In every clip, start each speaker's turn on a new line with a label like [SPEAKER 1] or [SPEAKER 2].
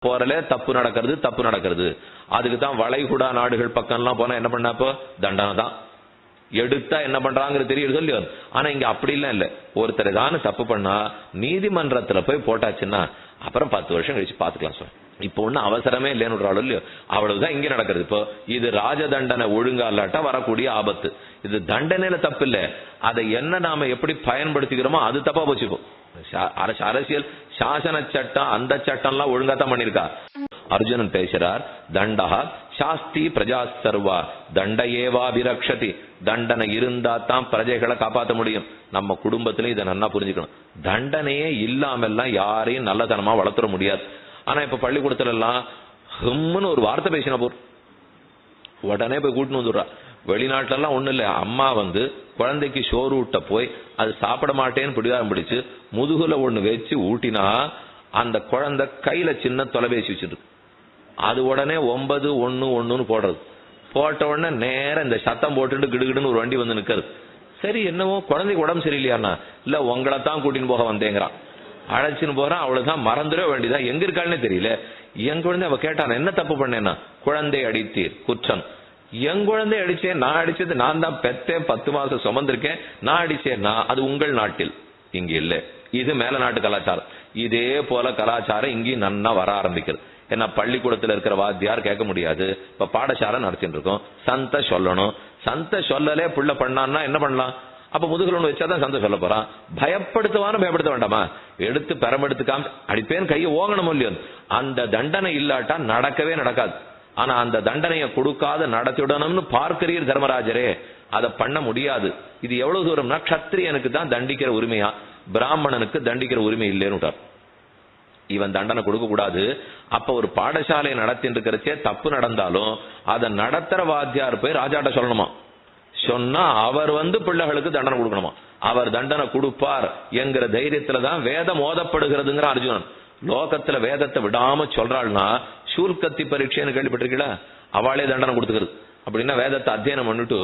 [SPEAKER 1] போறல தப்பு நடக்கிறது. அதுக்கு தான் வளைகுடா நாடுகள் பக்கம்லாம் போனா என்ன பண்ணப்போ தண்டனை தான். எடுத்தா என்ன பண்றாங்கிறது தெரியுது இல்லையோ. ஆனா இங்க அப்படி எல்லாம் இல்ல. ஒருத்தர் தானே தப்பு பண்ணா நீதிமன்றத்துல போய் போட்டாச்சுன்னா அப்புறம் 10 வருஷம் கழிச்சு பாத்துக்கலாம் சார். இப்போ ஒண்ணு அவசரமே இல்லைன்னு விடுறாள் இல்லையோ. அவ்வளவுதான் இங்க நடக்கிறது. இப்போ இது ராஜ தண்டனை ஒழுங்கா இல்லாட்டா வரக்கூடிய ஆபத்து. இது தண்டனையில தப்பு இல்ல, அதை என்ன நாம எப்படி பயன்படுத்திக்கிறோமோ அது தப்பா போச்சுப்போம். அரசியல் சாசன சட்டம் அந்த சட்டம் எல்லாம் ஒழுங்கா தான் பண்ணிருக்கா. அர்ஜுனன் பேசுறார், தண்டா சாஸ்தி பிரஜா சர்வா தண்டையேவா விரக்ஷதி. தண்டனை இருந்தா தான் பிரஜைகளை காப்பாற்ற முடியும். நம்ம குடும்பத்திலும் இதை நல்லா புரிஞ்சுக்கணும். தண்டனையே இல்லாமல்லாம் யாரையும் நல்லதனமா வளர்த்துட முடியாது. ஆனா இப்ப பள்ளிக்கூடத்துல எல்லாம் ஹம்னு ஒரு வார்த்தை பேசின போர் உடனே போய் கூட்டின்னு வந்துடுறா. வெளிநாட்டுல எல்லாம் ஒண்ணு இல்ல, அம்மா குழந்தைக்கு சோறு ஊட்ட போய் அது சாப்பிட மாட்டேன்னு பிடிவாதம் பிடிச்சு முதுகுல ஒண்ணு வச்சு ஊட்டினா அந்த குழந்தை கையில சின்ன தொலைபேசி வச்சுட்டு அது உடனே 911 போடுறது. போட்ட உடனே நேரம் இந்த சத்தம் போட்டுட்டு கிடுகிடுன்னு ஒரு வண்டி வந்து நிக்கிறது. சரி என்னவோ குழந்தைக்கு உடம்பு சரியில்லையாண்ணா, இல்ல உங்களை தான் கூட்டின்னு போக வந்தேங்கிறான். அழைச்சின்னு போறான். அவ்வளவுதான், மறந்துட வேண்டியதான். எங்க இருக்காள்னே தெரியல. என் குழந்தை அவ கேட்டான், என்ன தப்பு பண்ணேன்னா, குழந்தை அடித்தீர் குற்றம். என் குழந்தை அடிச்சேன், நான் அடிச்சது நான் தான் பெத்தேன், 10 மாசம் சுமந்திருக்கேன், நான் அடிச்சேன்னா அது உங்கள் நாட்டில், இங்க இல்ல. இது மேல நாட்டு கலாச்சாரம். இதே போல கலாச்சாரம் இங்கேயும் நன்னா வர ஆரம்பிக்கிறது. ஏன்னா பள்ளிக்கூடத்துல இருக்கிற வாத்தியார் கேட்க முடியாது. இப்ப பாடசாலை நடத்திட்டு இருக்கோம், சந்த சொல்லணும். சந்த சொல்லலே புள்ள பண்ணான்னா என்ன பண்ணலாம்? அப்ப முதுகுல ஒண்ணு வச்சாதான் சந்த சொல்ல போறான். பயப்படுத்துவான்னு பயப்படுத்த வேண்டாமா? எடுத்து பெறமெடுத்துக்காம அடிப்பேன் கையை ஓங்கணும் இல்லையோ. அந்த தண்டனை இல்லாட்டா நடக்கவே நடக்காது. ஆனா அந்த தண்டனையை கொடுக்காத நடத்திடணும்னு பார்க்கிறீர் தர்மராஜரே, அதை பண்ண முடியாது. இது எவ்வளவு தூரம்னா, க்ஷத்திரியனுக்கு தான் தண்டிக்கிற உரிமையா, பிராமணனுக்கு தண்டிக்கிற உரிமை இல்லைன்னு. இவன் தண்டனை கொடுக்க கூடாது. அப்ப ஒரு பாடசாலை நடத்திட்டு இருக்கிறச்சே தப்பு நடந்தாலும் அதை நடத்துற வாத்தியார் போய் ராஜாட்ட சொல்லணுமா. சொன்னா அவர் பிள்ளைகளுக்கு தண்டனை கொடுக்கணுமா. அவர் தண்டனை கொடுப்பார் என்கிற தைரியத்துலதான் வேதம் ஓதப்படுகிறதுங்கிற அர்ஜுனன். லோகத்துல வேதத்தை விடாம சொல்றாள்னா சூல்கத்தி பரீட்சைன்னு கேள்விப்பட்டிருக்கீங்களா? அவளே தண்டனை கொடுத்துக்கிறது. அப்படின்னா வேதத்தை அத்தியனம் பண்ணிட்டு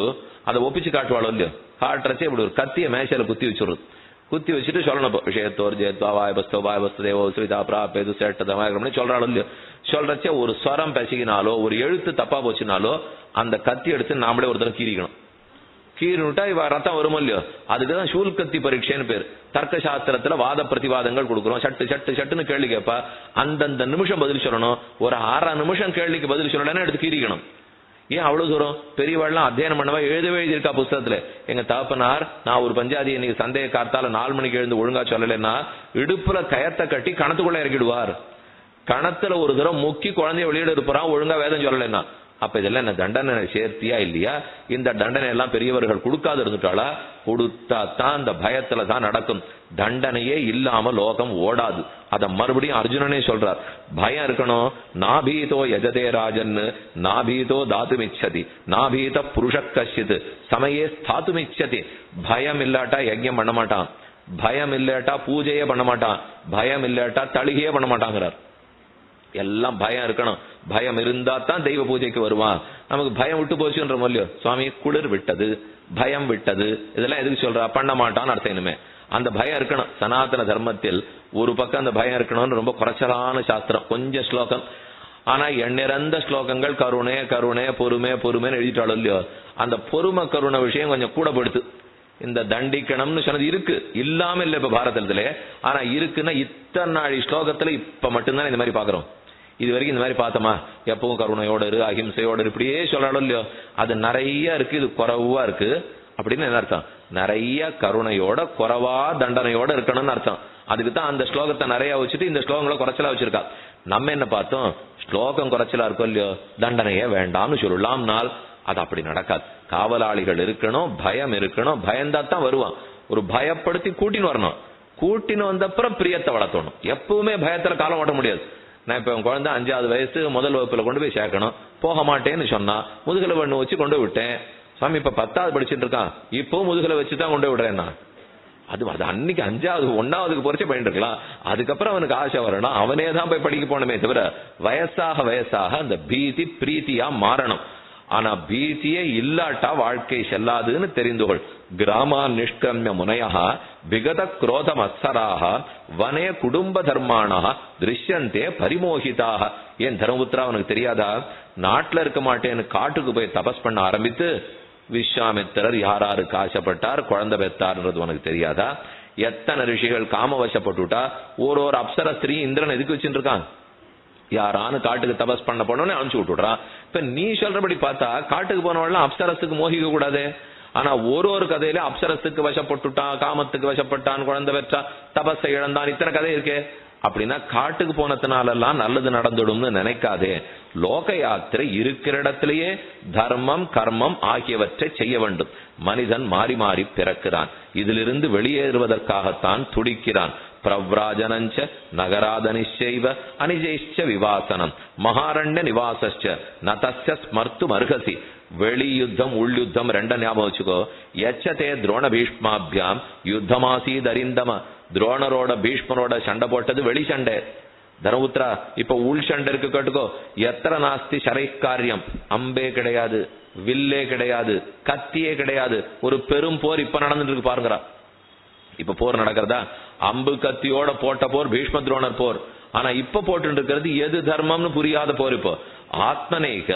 [SPEAKER 1] அதை ஒப்பிச்சு காட்டுவாளோ இல்லையோ. காட்டுறச்சே இப்படி ஒரு கத்திய மேசையில குத்தி வச்சுடுறது. குத்தி வச்சுட்டு சொல்லணும், விஷயத்தோர் ஜெயத்வா வாயபஸ்தோ வாயபஸ்து தேவோ ஸ்ரீதா பிராபேது சேட்டதமாகி சொல்றாளோ இல்லையோ. சொல்றச்சே ஒரு ஸ்வரம் பேசிக்கினாலோ ஒரு எழுத்து தப்பா போச்சுனாலோ அந்த கத்தி எடுத்து நாமளே ஒரு தடவை கீறிக்கணும். கீறினுட்டா இவ ரத்தம் வருமோ இல்லையோ. அதுக்குதான் சூல்கத்தி பரீட்சைன்னு பேர். தர்க்க சாஸ்திரத்துல வாத பிரதிவாதங்கள் கொடுக்குறோம். சட்டுன்னு கேள்வி கேட்பா, அந்தந்த நிமிஷம் பதில் சொல்லணும். ஒரு 1/2 நிமிஷம் கேள்விக்கு பதில் சொல்லணும்னா எடுத்து கீறிக்கணும். ஏன் அவ்வளவு தூரம்? பெரியவாள்லாம் அத்தியனம் பண்ணவா எழுதியிருக்கா புஸ்தகத்துல. எங்க தகப்பனார், நான் ஒரு பஞ்சாதி இன்னைக்கு சந்தேக காத்தால 4 மணிக்கு எழுந்து ஒழுங்கா சொல்லலைன்னா இடுப்புல கயத்தை கட்டி கணத்துக்குள்ள இறக்கிடுவார். கணத்துல ஒரு தூரம் முக்கி குழந்தைய வெளியிட இருப்பான் ஒழுங்கா வேதம் சொல்லலைன்னா. அப்ப இதெல்லாம் என்ன தண்டனை சேர்த்தியா இல்லையா? இந்த தண்டனை எல்லாம் பெரியவர்கள் கொடுக்காது இருந்துட்டாளா? கொடுத்தா தான் அந்த பயத்துல தான் நடக்கும். தண்டனையே இல்லாம லோகம் ஓடாது. அத மறுபடியும் அர்ஜுனனே சொல்றார், பயம் இருக்கணும். நாபீதோ யஜதே ராஜன் நாபீதோ தாதுமிச்சதி நாபீத புருஷ கஷ்டித் சமயே ஸ்தாதுமிச்சதி. பயம் இல்லாட்டா யஜ்யம் பண்ண மாட்டான், பயம் இல்லாட்டா பூஜையே பண்ண மாட்டான், பயம் இல்லாட்டா தளிகையே பண்ண மாட்டாங்கிறார். எல்லாம் பயம் இருக்கணும். பயம் இருந்தா தான் தெய்வ பூஜைக்கு வருவான். நமக்கு பயம் விட்டு போச்சுன்ற இல்லையோ. சுவாமி குளிர் விட்டது, பயம் விட்டது, இதெல்லாம் எதுக்கு சொல்றா? பண்ண மாட்டான்னு அர்த்தம். இனிமே அந்த பயம் இருக்கணும். சனாதன தர்மத்தில் ஒரு பக்கம் அந்த பயம் இருக்கணும்னு ரொம்ப குறைச்சலான சாஸ்திரம், கொஞ்சம் ஸ்லோகம். ஆனா எண்ணிறந்த ஸ்லோகங்கள் கருணை கருணை பொறுமை பொறுமைன்னு எழுதிட்டாலும் இல்லையோ. அந்த பொறுமை கருணை விஷயம் கொஞ்சம் கூட படுத்து. இந்த தண்டிக்கணும்னு சொன்னது இருக்கு, இல்லாம இல்ல இப்ப பாரதத்துல. ஆனா இருக்குன்னா இத்தனை நாள் ஸ்லோகத்துல இப்ப மட்டும்தான் இந்த மாதிரி பாக்குறோம். இது வரைக்கும் இந்த மாதிரி பார்த்தோமா? எப்பவும் கருணையோட இரு, அஹிம்சையோட இப்படியே சொல்லணும் இல்லையோ. அது நிறைய இருக்கு, இது குறைவா இருக்கு. அப்படின்னு என்ன அர்த்தம்? நிறைய கருணையோட குறைவா தண்டனையோட இருக்கணும்னு அர்த்தம். அதுக்கு தான் அந்த ஸ்லோகத்தை நிறைய வச்சுட்டு இந்த ஸ்லோகங்களை குறைச்சலா வச்சிருக்கா. நம்ம என்ன பார்த்தோம்? ஸ்லோகம் குறைச்சலா இருக்கும் இல்லையோ, தண்டனையே வேண்டாம்னு சொல்லலாம்னால் அது அப்படி நடக்காது. காவலாளிகள் இருக்கணும், பயம் இருக்கணும். பயந்தா தான் வருவான். ஒரு பயப்படுத்தி கூட்டின்னு வரணும். கூட்டின்னு வந்தப்புறம் பிரியத்தை வளர்த்தணும். எப்பவுமே பயத்துல காலம் ஓட்ட முடியாது. நான் இப்ப குழந்தை 5வது வயசு முதல் வகுப்புல கொண்டு போய் சேர்க்கணும். போக மாட்டேன்னு சொன்னா முதுகலை ஒண்ணு வச்சு கொண்டு விட்டேன். சாமி இப்ப 10வது படிச்சுட்டு இருக்கான், இப்போ முதுகலை வச்சுதான் கொண்டு விடுறேன். அது அன்னைக்கு 5வது 1வதுக்கு போறச்சே பண்ணிட்டு இருக்கலாம். அதுக்கப்புறம் அவனுக்கு ஆசை வரணும், அவனே தான் போய் படிக்க போனமே தவிர வயசாக வயசாக அந்த பீதி பிரீத்தியா மாறணும். ஆனா பீதியே இல்லாட்டா வாழ்க்கை செல்லாதுன்னு தெரிந்துகொள். கிராமா நிஷ்கம்ய முனையா விகத குரோதம் அஸ்ஸராக வனே குடும்ப தர்மானா திருஷ்யந்தே பரிமோகிதாக. ஏன் தர்மபுத்திரா உனக்கு தெரியாதா? நாட்டுல இருக்க மாட்டேன்னு காட்டுக்கு போய் தபஸ் பண்ண ஆரம்பித்து விஸ்வாமித்திரர் யாராருக்கு ஆசைப்பட்டார், குழந்தை பெற்றார்ன்றது உனக்கு தெரியாதா? எத்தனை ரிஷிகள் காமவசப்பட்டுட்டா ஒரு அப்சர ஸ்திரீ இந்திரன் எதுக்கு வச்சுட்டு இருக்கான்? யாரானு காட்டுக்கு தபஸ் பண்ண போனோன்னு அனுப்பிச்சு விட்டுடுறான். இப்ப நீ சொல்றபடி பார்த்தா காட்டுக்கு போனவெல்லாம் அப்சரஸுக்கு மோகிக்க கூடாது. ஆனா ஒரு கதையில அப்சரஸுக்கு வசப்பட்டுட்டான், காமத்துக்கு வசப்பட்டான், குழந்தை பெற்றா, தபஸை இழந்தான், இத்தனை கதை இருக்கே. அப்படின்னா காட்டுக்கு போனதுனாலெல்லாம் நல்லது நடந்துடும்னு நினைக்காதே. லோக யாத்திரை இருக்கிற இடத்திலேயே தர்மம் கர்மம் ஆகியவற்றை செய்ய வேண்டும். மனிதன் மாறி மாறி பிறக்கிறான். இதிலிருந்து வெளியேறுவதற்காகத்தான் துடிக்கிறான். பிரவ்ராஜனஞ்ச நகராத நிச்சைவ அனிஜைச்ச விவாசனம் மகாரண்ய நிவாசச்ச நதஸ்ய ஸ்மர்த்து மர்ஹசி. வெளி யுத்தம் உள் யுத்தம் ரெண்ட ஞாபகம் வச்சுக்கோ. எச்சதே துரோண பீஷ்மாபியாம் யுத்தமாசீத் அரிந்தம. துரோணரோட பீஷ்மரோட சண்டை போட்டது வெளி சண்டை. தர்மபுத்திரா இப்ப உள் சண்டை இருக்கு கேட்டுக்கோ. எத்தனை நாஸ்தி சரைக்காரியம். அம்பே கிடையாது, வில்லே கிடையாது, கத்தியே கிடையாது. ஒரு பெரும் போர் இப்ப நடந்துட்டு இருக்கு பாருங்கடா. இப்ப போர் நடக்கிறதா? அம்பு கத்தியோட போட்ட போர் பீஷ்ம துரோணர் போர். ஆனா இப்ப போட்டு இருக்கிறது எது தர்மம்னு புரியாத போர். இப்போ ஆத்மனேக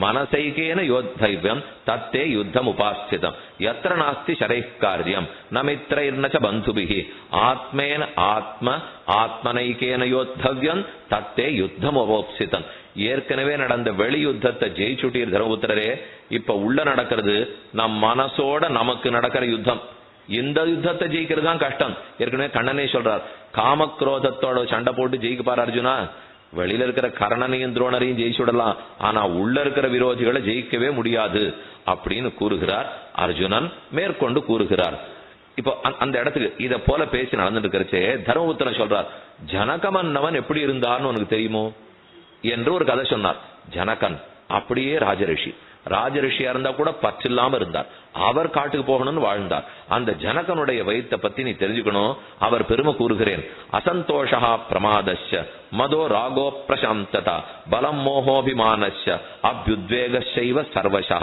[SPEAKER 1] மனசைகேன யோத்தைவ்யம் தத்தே யுத்தம் உபாஸ்திதம் எத்திர நாஸ்தி சரைக்காரியம் நமித்ரைர்நச பந்துபிஹி ஆத்மேன ஆத்ம ஆத்மனைகேன யோத்தவ்யம் தத்தே யுத்தம் உபோப்சிதம். ஏற்கனவே நடந்த வெளி யுத்தத்தை ஜெயிச்சுட்டீர் தர்மபுத்திரரே. இப்ப உள்ள நடக்கிறது நம் மனசோட நமக்கு நடக்கிற யுத்தம். இந்த யுத்தத்தை ஜெயிக்கிறது தான் கஷ்டம். ஏற்கனவே கண்ணனே சொல்றார், காமக்ரோதத்தோட சண்டை போட்டு ஜெயிக்க பாரு அர்ஜுனா. வெளியில இருக்கிற கர்ணனையும் துரோணரையும் ஜெயிச்சுடலாம், ஆனா உள்ள இருக்கிற விரோதிகளை ஜெயிக்கவே முடியாது அப்படின்னு கூறுகிறார் அர்ஜுனன். மேற்கொண்டு கூறுகிறார். இப்போ அந்த இடத்துக்கு இத போல பேசி நடந்துட்டு இருக்கிறச்சே தர்மபுத்திரன் சொல்றார், ஜனகமன்னவன் எப்படி இருந்தார்னு உனக்கு தெரியுமோ என்று ஒரு கதை சொன்னார். ஜனகன் அப்படியே ராஜரிஷி. ராஜரிஷியா இருந்தா கூட பற்றில்லாம இருந்தார். அவர் காட்டுக்கு போகணும்னு வாழ்ந்தார். அந்த ஜனகனுடைய வயித்தை பத்தி நீ தெரிஞ்சுக்கணும். அவர் பெருமை கூறுகிறேன். அசந்தோஷா பிரமாதஸ்ய மதோ ராகோ பிரசாந்ததா பலம் மோகோபிமானஸ்ய அப்யுத்வேகசைவ சர்வசா.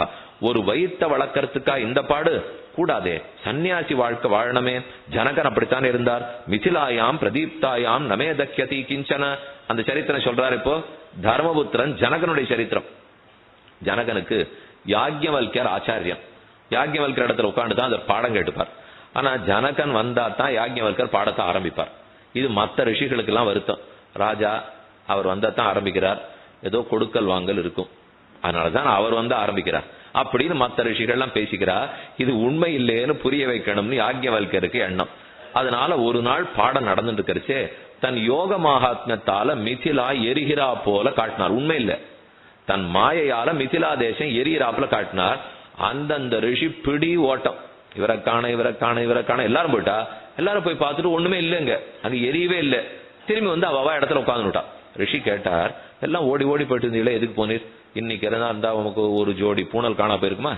[SPEAKER 1] ஒரு வயித்தை வளர்க்கறதுக்கா இந்த பாடு கூடாதே. சன்னியாசி வாழ்க்கை வாழணுமே. ஜனகன் அப்படித்தான் இருந்தார். மிதிலாயாம் பிரதீப்தாயாம் நமே தக்கியதி கிஞ்சன. அந்த சரித்திரம் சொல்றாரு. இப்போ தர்மபுத்திரன் ஜனகனுடைய சரித்திரம். ஜனகனுக்கு யாக்ஞவல்யர் ஆச்சாரியம். யாக்ஞவல்யர் இடத்துல உட்காந்துதான் அந்த பாடம் கேட்டுப்பார். ஆனா ஜனகன் வந்தா தான் யாக்ஞவல்யர் பாடத்தை ஆரம்பிப்பார். இது மற்ற ரிஷிகளுக்கு எல்லாம் வருத்தம். ராஜா அவர் வந்தா தான் ஆரம்பிக்கிறார். ஏதோ கொடுக்கல் வாங்கல் இருக்கும், அதனாலதான் அவர் வந்து ஆரம்பிக்கிறார் அப்படின்னு மற்ற ரிஷிகள்லாம் பேசிக்கிறார். இது உண்மை இல்லையேன்னு புரிய வைக்கணும்னு யாக்ஞவல்யருக்கு எண்ணம். அதனால ஒரு நாள் பாடம் நடந்துட்டு இருக்கிறச்சே தன் யோக மகாத்மியத்தால மிதிலா எரிகிறா போல காட்டினார். உண்மை இல்லை, தன் மாயையால மிதிலா தேசம் எரியிறாப்புல காட்டினார். அந்தந்த ரிஷி பிடி ஓட்டம். இவரை காண எல்லாரும் போயிட்டா. எல்லாரும் போய் பார்த்துட்டு ஒண்ணுமே இல்லைங்க, அங்க எரியவே இல்லை. திரும்பி வந்து அவ இடத்துல உட்காந்துட்டா. ரிஷி கேட்டார், எல்லாம் ஓடி ஓடி போயிட்டு இருந்தீங்களே, எதுக்கு போனீர்? இன்னைக்கு இருந்தா உமக்கு ஒரு ஜோடி பூனல் காணா போயிருக்குமா?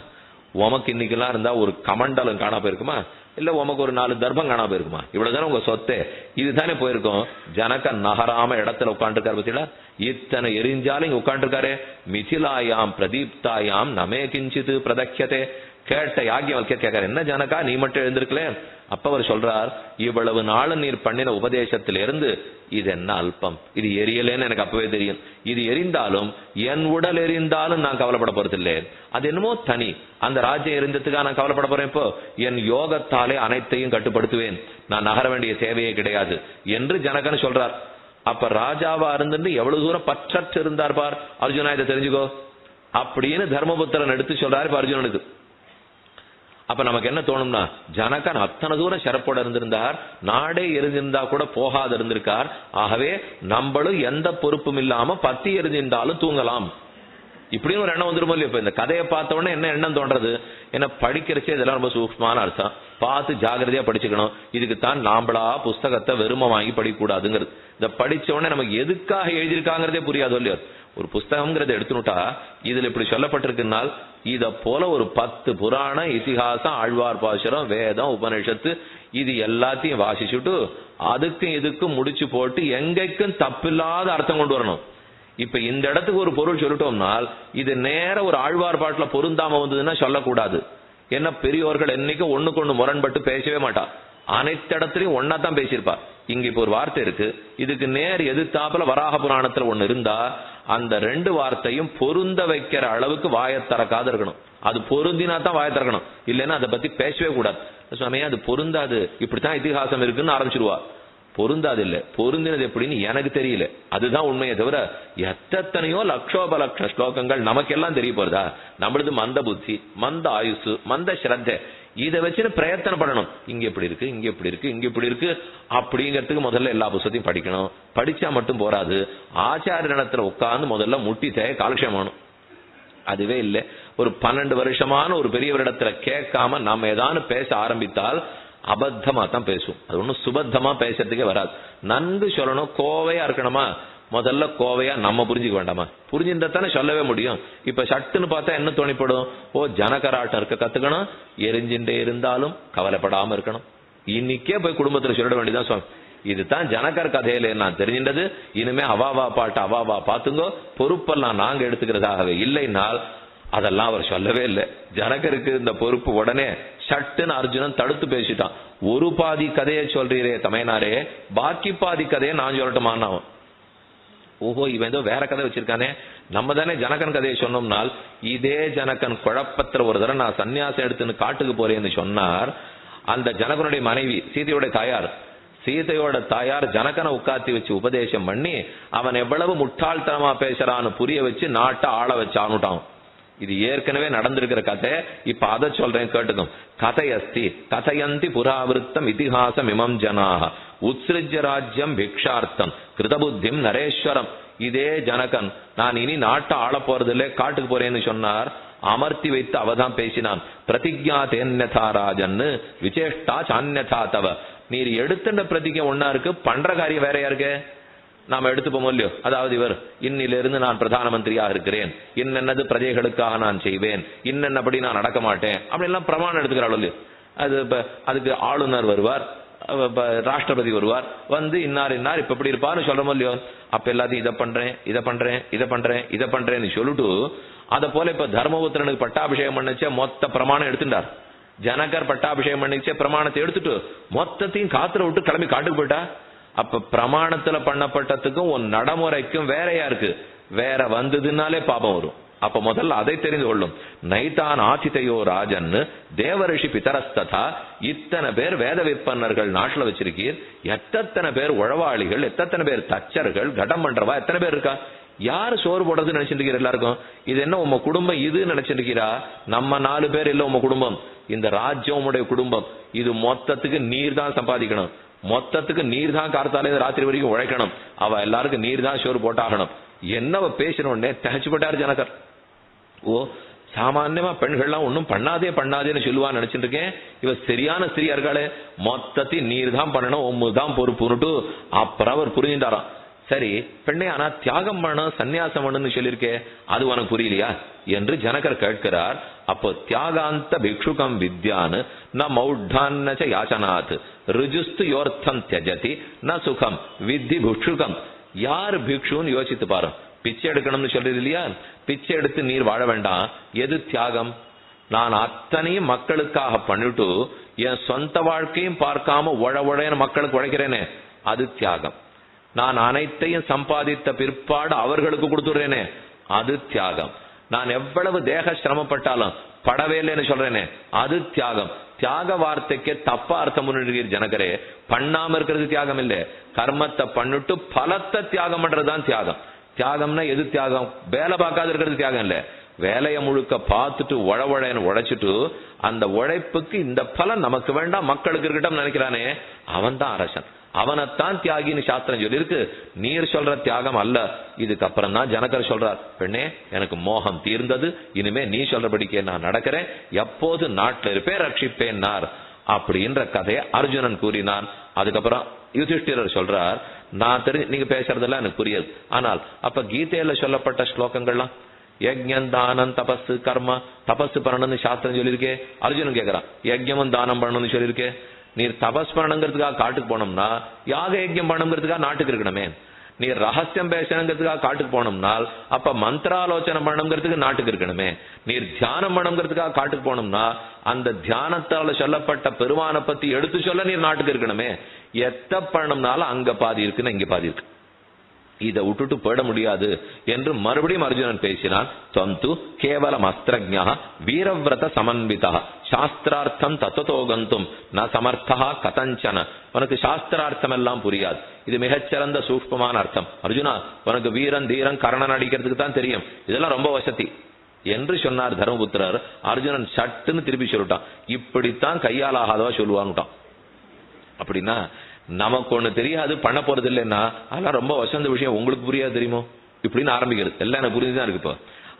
[SPEAKER 1] உமக்கு இன்னைக்கெல்லாம் இருந்தா ஒரு கமண்டலம் காணா போயிருக்குமா? இல்ல உமக்கு ஒரு 4 தர்பம் காணா போயிருக்குமா? இவ்வளவுதானே உங்க சொத்தே. இதுதானே போயிருக்கும். ஜனக நகராம இடத்துல உட்காந்துருக்காரு பத்தியா? இத்தனை எரிஞ்சாலும் இங்க உட்காந்துருக்காரு. மிதிலாயாம் பிரதீப்தாயாம் நமே கிஞ்சித்து பிரதக்கியதே. கேட்ட யாக்ஞவல்யர் கேட்காரு, என்ன ஜனகா நீ மட்டும் எழுந்திருக்கல? அப்ப அவர் சொல்றார், இவ்வளவு நாள் நீர் பண்ணின உபதேசத்திலிருந்து இது என்ன அல்பம், இது எரியலேன்னு எனக்கு அப்பவே தெரியும். இது எரிந்தாலும் என் உடல் எரிந்தாலும் நான் கவலைப்பட போறதில்லை. அது என்னமோ தனி. அந்த ராஜ்யம் எரிஞ்சதுக்காக நான் கவலைப்பட போறேன். இப்போ என் யோகத்தாலே அனைத்தையும் கட்டுப்படுத்துவேன், நான் நகர வேண்டிய தேவையே கிடையாது என்று ஜனகன் சொல்றார். அப்ப ராஜாவா இருந்து எவ்வளவு தூரம் பற்றற்று இருந்தார் பார் அர்ஜுனா, இதை தெரிஞ்சுக்கோ அப்படின்னு தர்மபுத்திரன் எடுத்து சொல்றாரு அர்ஜுனனுக்கு. அப்ப நமக்கு என்ன தோணும்னா, ஜனகன் அத்தனை தூரம் சிறப்போட இருந்திருந்தார், நாடே எரிஞ்சிருந்தா கூட போகாது இருந்திருக்கார். ஆகவே நம்மளும் எந்த பொறுப்பும் இல்லாம பத்தி எரிஞ்சிருந்தாலும் தூங்கலாம் இப்படின்னு ஒரு எண்ணம் வந்துருமோ இல்லையா? இப்ப இந்த கதையை பார்த்த உடனே என்ன எண்ணம் தோன்றது? என்ன படிக்கிறச்சே இதெல்லாம் ரொம்ப சூக்ஷ்மமான அர்த்தம், பார்த்து ஜாகிரதையா படிச்சுக்கணும். இதுக்குத்தான் நாம்பளா புஸ்தகத்தை வெறுமை வாங்கி படிக்கக்கூடாதுங்கிறது. இதை படிச்ச உடனே நமக்கு எதுக்காக எழுதியிருக்காங்கிறதே புரியாது இல்லையா? ஒரு புஸ்தகம்ங்கிறத எடுத்துனுட்டா இதுல இப்படி சொல்லப்பட்டிருக்குனால் இத போல ஒரு 10 புராண இதிகாசம் ஆழ்வார் பாசுரம் வேதம் உபநிஷத்து இது எல்லாத்தையும் வாசிச்சுட்டு அதுக்கும் இதுக்கும் முடிச்சு போட்டு எங்கைக்கும் தப்பில்லாத அர்த்தம் கொண்டு வரணும். இப்ப இந்த இடத்துக்கு ஒரு பொருள் சொல்லிட்டோம்னால் இது நேர ஒரு ஆழ்வார் பாட்டுல பொருந்தாம வந்ததுன்னா சொல்லக்கூடாது. ஏன்னா பெரியோர்கள் என்னைக்கும் ஒண்ணுக்கு ஒண்ணு முரண்பட்டு பேசவே மாட்டா, அனைத்து இடத்துலயும் ஒன்னா தான் பேசியிருப்பா. இங்க இப்ப ஒரு வார்த்தை இருக்கு, இதுக்கு நேர் எதிர்த்தாப்புல வராக புராணத்துல ஒண்ணு இருந்தா அந்த ரெண்டு வார்த்தையும் பொருந்த வைக்கிற அளவுக்கு வாயை திறக்காது இருக்கணும். அது பொருந்தினா தான் வாயை திறக்கணும், இல்லைன்னா அதை பத்தி பேசவே கூடாது. சுவாமியா அது பொருந்தாது, இப்படித்தான் இதிகாசம் இருக்குன்னு ஆரம்பிச்சிருவா. பொருந்தாது இல்ல, பொருந்தினது எப்படின்னு எனக்கு தெரியல, அதுதான் உண்மையை தவிர எத்தனையோ லட்சோபலட்ச ஸ்லோகங்கள் நமக்கெல்லாம் தெரிய போறதா? நம்மளது மந்த புத்தி, மந்த ஆயுசு, மந்த ஸ்ரத்தை, இதை வச்சுன்னு பிரயத்தனம் பண்ணணும். இங்க எப்படி இருக்கு, இங்க எப்படி இருக்கு, இங்க இப்படி இருக்கு அப்படிங்கிறதுக்கு முதல்ல எல்லா புத்தகத்தையும் படிக்கணும். படிச்சா மட்டும் போராது, ஆச்சாரிய இடத்துல உட்கார்ந்து முதல்ல முட்டி தேய காலக்ஷேமம். அதுவே இல்லை, ஒரு 12 வருஷமான ஒரு பெரியவரிடத்துல கேட்காம நாம ஏதாவது பேச ஆரம்பித்தால் அபத்தமா தான் பேசும். அது ஒன்னும் சுபத்தமா பேசுறதுக்கே வராது. நன்கு சொல்லணும், கோவையா இருக்கணுமா, முதல்ல கோவையா நம்ம புரிஞ்சுக்க வேண்டாமா? புரிஞ்சுட்டானே சொல்லவே முடியும். இப்ப சட்டுன்னு பார்த்தா என்ன தோணிப்படும், ஓ ஜனகராட்டம் இருக்க கத்துக்கணும், எரிஞ்சுட்டே இருந்தாலும் கவலைப்படாம இருக்கணும். இன்னைக்கே போய் குடும்பத்துல சொல்லிட வேண்டியதான் சுவாமி, இதுதான் ஜனகர் கதையில நான் தெரிஞ்சின்றது, இனிமே அவாவா பாட்டு அவாவா பாத்துங்கோ, பொறுப்பெல்லாம் நாங்க எடுத்துக்கிறதாகவே இல்லைனால் அதெல்லாம் அவர் சொல்லவே இல்லை. ஜனகருக்கு இந்த பொறுப்பு உடனே சட்டுன்னு அர்ஜுனன் தடுத்து பேசிட்டான். ஒரு பாதி கதையை சொல்றீரே தமையனாரே, பாக்கி பாதி கதையை நான் சொல்லட்டுமான். ஓஹோ இவன் ஏதோ வேற கதை வச்சிருக்கானே, நம்ம தானே ஜனகன் கதையை சொன்னோம்னால், இதே ஜனகன் குழப்பத்துல ஒரு தடவை நான் சன்னியாசம் எடுத்துன்னு காட்டுக்கு போறேன்னு சொன்னார். அந்த ஜனகனுடைய மனைவி சீதையோட தாயார் ஜனகனை உட்காத்தி வச்சு உபதேசம் பண்ணி அவன் எவ்வளவு முட்டாள்தனமா பேசுறான்னு புரிய வச்சு நாட்டை ஆள வச்சு ஆணுட்டான். இது ஏற்கனவே நடந்திருக்கிற கதை, இப்ப அதை சொல்றேன் கேட்டுக்கும். கதையஸ்தி கதையந்தி புராவிருத்தம் இதிகாசம் இமம் ஜனாக உத்ஸ்ருஜ்ய ராஜ்யம் பிக்ஷார்த்தம் கிருதபுத்திம் நரேஸ்வரம். இதே ஜனகன் நான் இனி நாட்டை ஆள போறதில்லை, காட்டுக்கு போறேன்னு சொன்னார். அமர்த்தி வைத்து அவதான் பேசினான். பிரதிஜா தேன்யதா ராஜன்னு விசேஷ்டா சான்யதா தவ. நீர் எடுத்துட்ட பிரதிஜை ஒன்னா இருக்கு, பண்ற காரியம் வேறையா இருக்கு. நாம எடுத்துப்போம் இல்லையோ, அதாவது இவர் இன்னிலிருந்து நான் பிரதான மந்திரியாக இருக்கிறேன், இன்னென்னது பிரஜைகளுக்காக நான் செய்வேன், இன்னென்னபடி நான் நடக்க மாட்டேன் அப்படின்லாம் பிரமாணம் எடுத்துக்கிறாள் இல்லையோ. அது அதுக்கு ஆளுநர் வருவார், ராஷ்டிரபதி வருவார், வந்து இன்னார் இன்னார் இப்ப எப்படி இருப்பான்னு சொல்றோம் இல்லையோ. அப்ப எல்லாத்தையும் இதை பண்றேன் இதை பண்றேன் இதை பண்றேன் இதை பண்றேன்னு சொல்லிட்டு, அதை போல இப்ப தர்மபுத்திரனுக்கு பட்டாபிஷேகம் பண்ணிச்சே மொத்த பிரமாணம் எடுத்துட்டார். ஜனகர் பட்டாபிஷேகம் பண்ணிச்சே பிரமாணத்தை எடுத்துட்டு மொத்தத்தையும் காத்துல விட்டு கிளம்பி காட்டுக்கு போயிட்டா. அப்ப பிரமாணத்துல பண்ணப்பட்டதுக்கும் உன் நடைமுறைக்கும் வேறையா இருக்கு. வேற வந்ததுனாலே பாபம் வரும். அப்ப முதல்ல அதை தெரிந்து கொள்ளும். நைதான் ஆதிதையோ ராஜன் தேவரிஷி பிதரஸ்ததா. இத்தனை பேர் வேத விற்பனர்கள் நாட்டுல வச்சிருக்கீர், எத்தனை பேர் உழவாளிகள், எத்தனை பேர் தச்சர்கள், கடம் பண்றவா எத்தனை பேர் இருக்கா. யாரு சோறு போடுறதுன்னு நினைச்சிட்டு இருக்கிற எல்லாருக்கும்? இது என்ன உங்க குடும்பம் இது நினைச்சிட்டு இருக்கிறா? நம்ம 4 பேர் இல்ல உங்க குடும்பம், இந்த ராஜ்யம் உடைய குடும்பம். இது மொத்தத்துக்கு நீர் தான் சம்பாதிக்கணும், மொத்தத்துக்கு நீர் தான் கார்த்தாலே ராத்திரி வரைக்கும் உழைக்கணும், அவ எல்லாருக்கும் நீர் தான் சோறு போட்டாகணும். என்னவ பேசினோடனே தகச்சு போட்டார் ஜனகர். ஓ சாமான்யமா பெண்கள்லாம் ஒன்னும் பண்ணாதேன்னு சொல்லுவான்னு நினைச்சிட்டு இருக்கேன், இவ சரியான ஸ்திரியா இருக்காளே, மொத்தத்தையும் நீர் தான் பண்ணணும், ஒம்முதான் பொறுப்புன்னுட்டு அப்புறம் அவர் புரிஞ்சுட்டாராம். சரி பெண்ணே, ஆனா தியாகம் பண்ணணும் சன்னியாசம் பண்ணணும்னு சொல்லியிருக்கே, அது உனக்கு புரியலையா என்று ஜனகர் கேட்கிறார். அப்போ தியாகாந்த பிக்ஷுகம் வித்யான் ந மௌடான்னச்ச யாச்சனாத் ருஜுஸ்து யோர்த்தம் தியஜதி ந சுகம் வித்தி புக்ஷுகம். யார் பிக்ஷுன்னு யோசித்து பாரு. பிச்சை எடுக்கணும்னு சொல்றது இல்லையா, பிச்சை எடுத்து நீர் வாழ வேண்டாம். எது தியாகம்? நான் அத்தனையும் மக்களுக்காக பண்ணிட்டு என் சொந்த வாழ்க்கையும் பார்க்காம உழவுழைன்னு மக்களுக்கு உழைக்கிறேனே, அது தியாகம். நான் அனைத்தையும் சம்பாதித்த பிற்பாடு அவர்களுக்கு கொடுத்துடுறேனே, அது தியாகம். நான் எவ்வளவு தேக சிரமப்பட்டாலும் படவேலைன்னு சொல்றேனே, அது தியாகம். தியாக வார்த்தைக்கு தப்பா அர்த்தம் பண்ணிருக்கீர் ஜனகரே. பண்ணாம இருக்கிறது தியாகம் இல்ல, கர்மத்தை பண்ணிட்டு பலத்தை தியாகம் பண்றதுதான் தியாகம். தியாகம்னா எது தியாகம்? வேலை பார்க்காத இருக்கிறது தியாகம் இல்ல, வேலையை முழுக்க பார்த்துட்டு உழவுழைன்னு உழைச்சிட்டு அந்த உழைப்புக்கு இந்த பலன் நமக்கு வேண்டாம் மக்களுக்கு இருக்கட்டும் நினைக்கிறானே, அவன் தான் அரசன், அவனைத்தான் தியாகின்னு சாஸ்திரம் சொல்லி இருக்கு. நீர் சொல்ற தியாகம் அல்ல. இதுக்கப்புறம் தான் ஜனகர் சொல்றார், பெண்ணே எனக்கு மோகம் தீர்ந்தது, இனிமே நீ சொல்றபடிக்கே நான் நடக்கிறேன், எப்போது நாட்டில் இருப்பேன் ரட்சிப்பேன் அப்படின்ற கதையை அர்ஜுனன் கூறினான். அதுக்கப்புறம் யுதிஷ்டிரர் சொல்றார், நான் நீங்க பேசுறதெல்லாம் எனக்கு புரியாது, ஆனால் அப்ப கீதையில சொல்லப்பட்ட ஸ்லோகங்கள்லாம் யஜ்ஞம் தானம் தபஸ் கர்ம, தபஸ் பண்ணணும்னு சாஸ்திரம் சொல்லியிருக்கே. அர்ஜுனன் கேட்கிறான், யஜ்ஞமும் தானம் பண்ணணும்னு சொல்லியிருக்கே, நீர் தபஸ் பண்ணணுங்கிறதுக்காக காட்டுக்கு போனோம்னா யாக யஜ்ஞம் பண்ணணுங்கிறதுக்காக நாட்டுக்கு இருக்கணுமே. நீ ரகசியம் பேசணுங்கிறதுக்காக காட்டுக்கு போனோம்னால் அப்ப மந்திராலோசனை பண்ணணுங்கிறதுக்கு நாட்டுக்கு இருக்கணுமே. நீர் தியானம் பண்ணணுங்கிறதுக்காக காட்டுக்கு போனோம்னா அந்த தியானத்தால சொல்லப்பட்ட பெருமானை பத்தி எடுத்து சொல்ல நீர் நாட்டுக்கு இருக்கணுமே. எத்த பண்ணணும்னாலும் அங்க பாதி இருக்குன்னு இங்க பாதி இருக்கு. இதை விட்டுட்டு போயிட முடியாது என்று மறுபடியும் அர்ஜுனன் பேசினான். தந்து கேவலம் அஸ்திரஜ்ஞா வீரவிரத சமன்விதா சாஸ்திரார்த்தம் தத்துவத்தோகந்தும் ந சமர்த்தா கதஞ்சன. உனக்கு சாஸ்திரார்த்தம் எல்லாம் புரியாது, இது மிகச்சிறந்த சூக்ஷ்மமான அர்த்தம். அர்ஜுனா, உனக்கு வீரன் தீரன் கர்ணன் அடிக்கிறதுக்கு தான் தெரியும், இதெல்லாம் ரொம்ப வசதி என்று சொன்னார் தர்மபுத்திரர். அர்ஜுனன் சட்டுன்னு திருப்பி சொல்லிட்டான், இப்படித்தான் கையால் ஆகாதவா சொல்லுவான்னுட்டான். அப்படின்னா நமக்கு ஒண்ணு தெரியாது, பண்ண போறது இல்லைன்னா அதெல்லாம் ரொம்ப வசந்த விஷயம், உங்களுக்கு புரியாது தெரியுமோ இப்படின்னு ஆரம்பிக்கிறது. எல்லாம் எனக்கு புரிஞ்சுதான் இருக்கு இப்போ.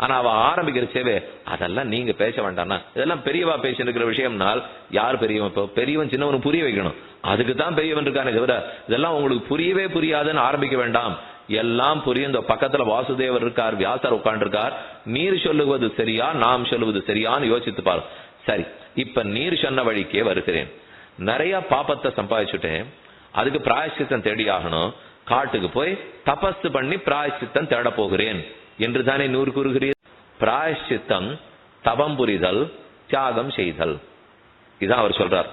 [SPEAKER 1] ஆனா அவ ஆரம்பிக்கிற சேவை அதெல்லாம் நீங்க பேச வேண்டாம்னா, இதெல்லாம் பெரியவா பேசிட்டு இருக்கிற விஷயம்னால் யார் பெரியவன்? இப்போ பெரியவன் சின்னவனுக்கு புரிய வைக்கணும், அதுக்கு தான் பெரியவன் இருக்கானே தவிர இதெல்லாம் உங்களுக்கு புரியவே புரியாதுன்னு ஆரம்பிக்க வேண்டாம். எல்லாம் புரியும். இந்த பக்கத்துல வாசுதேவர் இருக்கார், வியாசர் உட்கார்ந்துருக்கார். நீர் சொல்லுவது சரியா நாம் சொல்லுவது சரியான்னு யோசித்து பாரு. சரி, இப்ப நீர் சொன்ன வழிக்கே வருகிறேன். நிறைய பாப்பத்தை சம்பாதிச்சுட்டேன், அதுக்கு பிராயஷ்சித்தம் தேடி ஆகணும். காட்டுக்கு போய் தபஸ் பண்ணி பிராயஷ்சித்தம் தேட போகிறேன் என்று தானே நூறு கூறுகிறீர். பிராயஷ்சித்தம் தபம் புரிதல், தியாகம் செய்தல், இதான் அவர் சொல்றார்.